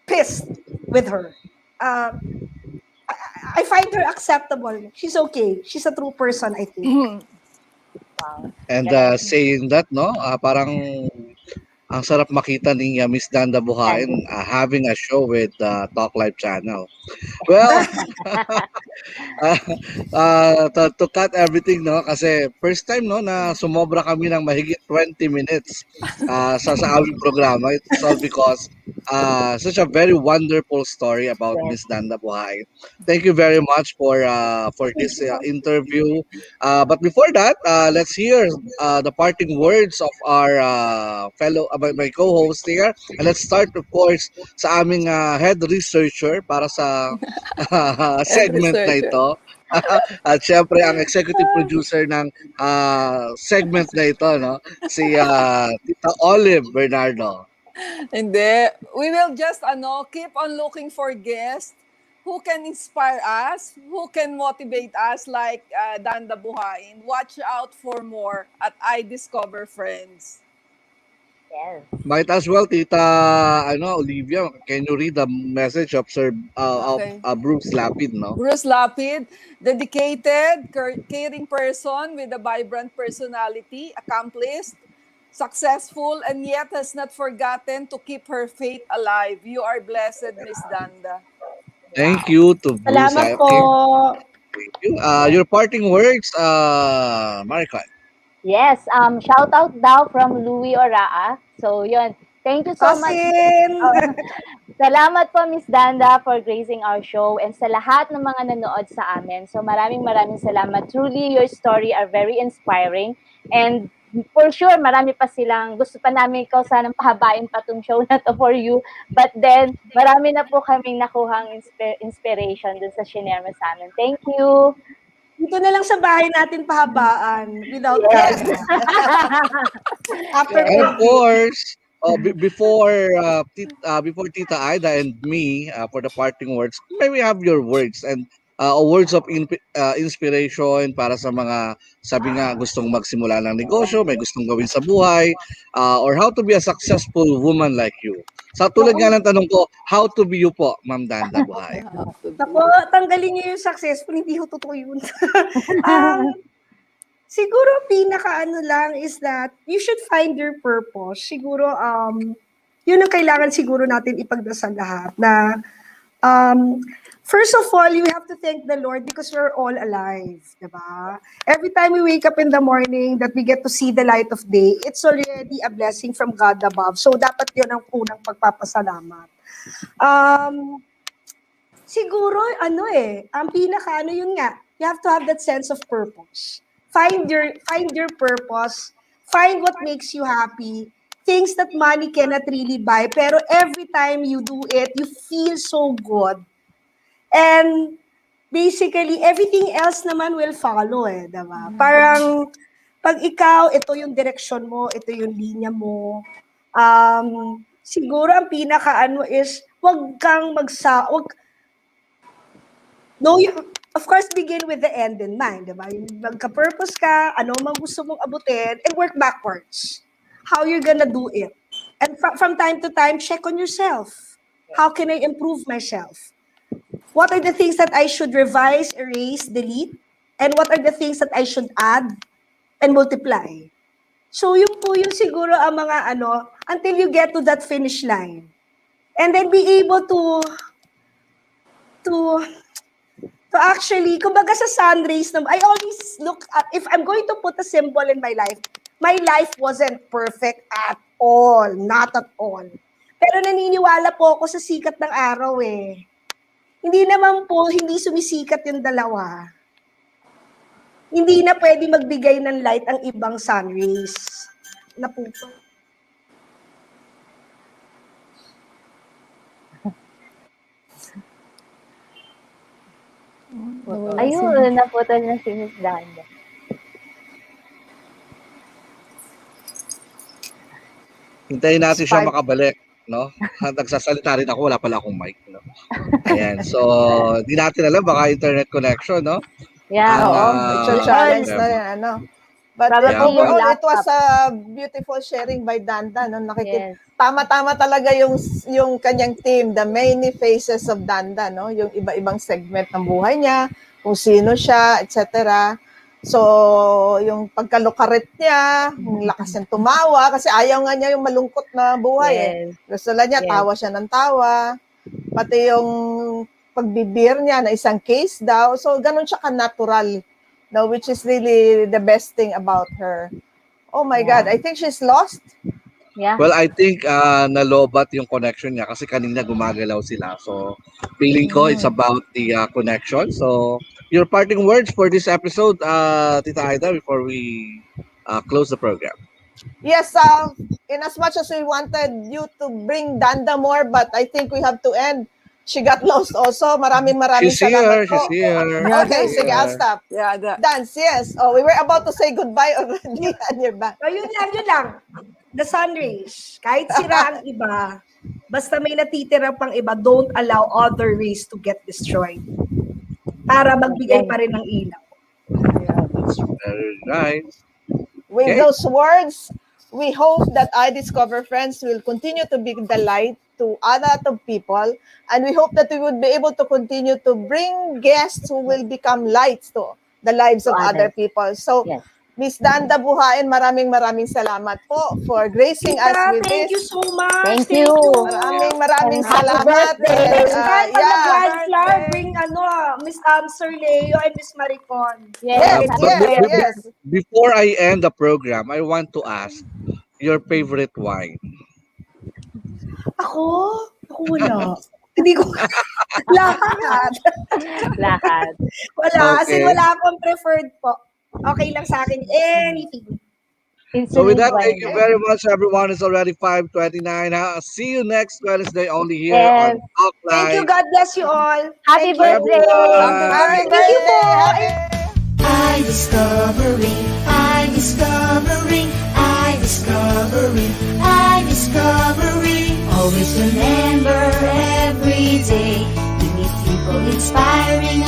pissed with her. I find her acceptable. She's okay. She's a true person, I think. And saying that, no, parang ang sarap makita ni Miss Danda Buhain having a show with Talk Live Channel. Well, to cut everything, no, kasi first time, no, na sumobra kami ng mahigit 20 minutes sa aming programa. It's all because such a very wonderful story about Miss Danda Buhain. Thank you very much for this interview. But before that, let's hear the parting words of our my co-host here. And let's start, of course, sa aming head researcher para sa segment na ito. At syempre, ang executive producer ng segment na ito, no? Si Tita Olive Bernardo. Hindi. We will just keep on looking for guests who can inspire us, who can motivate us like Danda Buhain. Watch out for more at Aidiscover Friends. Yes. Might as well, Tita Olivia, can you read the message of Sir Bruce Lapid, no? Bruce Lapid, dedicated, caring person with a vibrant personality, accomplished, successful, and yet has not forgotten to keep her faith alive. You are blessed, Miss Danda. Thank you to Bruce. Salamat po. Thank you. Your parting words, Maricon. Yes, shout out daw from Louie Oraa. So, yun. Thank you so much. Cousin! Salamat po, Miss Danda, for gracing our show and sa lahat ng mga nanood sa amin. So maraming salamat. Truly, your story are very inspiring. And for sure, marami pa silang, gusto pa namin ikaw sanang pahabain pa tong show na to for you. But then, marami na po kaming nakuhang inspiration dun sa shinare mo sa amin. Thank you. Dito na lang sa bahay natin pahabaan without Yes. After And of course, before Tita Aida and me, for the parting words, may we have your words and words of inspiration para sa mga sabi nga gustong magsimula ng negosyo, may gustong gawin sa buhay, or how to be a successful woman like you. Sa tulad nga ng tanong ko, how to be you po, Ma'am Danda Buhain? Ako, tanggalin niyo yung successful, hindi ko totoo yun. Siguro pinaka-ano lang is that you should find your purpose. Siguro, yun ang kailangan siguro natin ipagdasal lahat na first of all, you have to thank the Lord because we're all alive, diba? Every time we wake up in the morning that we get to see the light of day, it's already a blessing from God above. So, dapat yun ang unang pagpapasalamat. Siguro, ang pinaka-ano yun nga, you have to have that sense of purpose. Find your purpose. Find what makes you happy. Things that money cannot really buy. Pero every time you do it, you feel so good. And basically, everything else naman will follow diba? Parang, pag ikaw, ito yung direksyon mo, ito yung linya mo, siguro ang pinaka-ano is, of course, begin with the end in mind, diba? Magka-purpose ka, ano mang gusto mong abutin, and work backwards. How you're gonna do it. And from time to time, check on yourself. How can I improve myself? What are the things that I should revise, erase, delete? And what are the things that I should add and multiply? So, yun po yung siguro ang mga until you get to that finish line. And then be able to actually, kumbaga sa sun rays, I always look at, if I'm going to put a symbol in my life wasn't perfect at all. Not at all. Pero naniniwala po ako sa sikat ng araw Hindi naman po, hindi sumisikat yung dalawa. Hindi na pwede magbigay ng light ang ibang sun rays. Naputo. Ayun, naputol na si Miss Danda. Hintayin natin siya makabalik, no? Nagsasalita rin ako, wala pala akong mic, no? Ayan, so di natin alam, baka internet connection, no? Yeah, it's a challenge na yan, But overall, it was a beautiful sharing by Danda, no? Tama-tama talaga yung kanyang team, the many faces of Danda, no? Yung iba-ibang segment ng buhay niya, kung sino siya, etc. So, yung pagkalukarit niya, yung lakas niyang tumawa, kasi ayaw nga niya yung malungkot na buhay. Gusto lang niya, tawa siya ng tawa. Pati yung pagbibir niya na isang case daw. So, ganun siya ka-natural, no? Which is really the best thing about her. Oh my God, I think she's lost. Yeah. Well, I think nalobat yung connection niya kasi kanina gumagalaw sila. So, feeling ko it's about the connection. So, your parting words for this episode, Tita Aida, before we close the program. Yes, in as much as we wanted you to bring Danda more, but I think we have to end. She got lost also. Maraming salamat po. She's here. Okay, sige, I'll stop. Yeah, Dance, yes. Oh, we were about to say goodbye already and you're back. Yun lang. The sun rays. Kahit sira ang iba, basta may natitira pang iba, don't allow other rays to get destroyed. Para magbigay pa rin ng ilaw. That's very nice. With those words, we hope that Aidiscover Friends will continue to be the light to other people, and we hope that we would be able to continue to bring guests who will become lights to the lives of other people. So, Miss Danda Buhain, maraming salamat po for gracing us with thank this. you so much. Thank you. Maraming salamat. Bring Miss Sir Leo and Miss Maricon. Yes. Before I end the program, I want to ask your favorite wine. Ako? Ako wala. Hindi ko lahat. Lahat. Wala. As in, Okay. wala akong preferred po. Okay lang sa akin. Anything. So with Insulin that, thank you grinder. very much, everyone. It's already 5:29. See you next Wednesday only here Yes. on Talk Thank you. Live. God bless you all. Happy Thank you. birthday! Everyone. Happy Thank you po. birthday! Discovering, discovering, discovering, discovering. Always remember every day. We meet people inspiring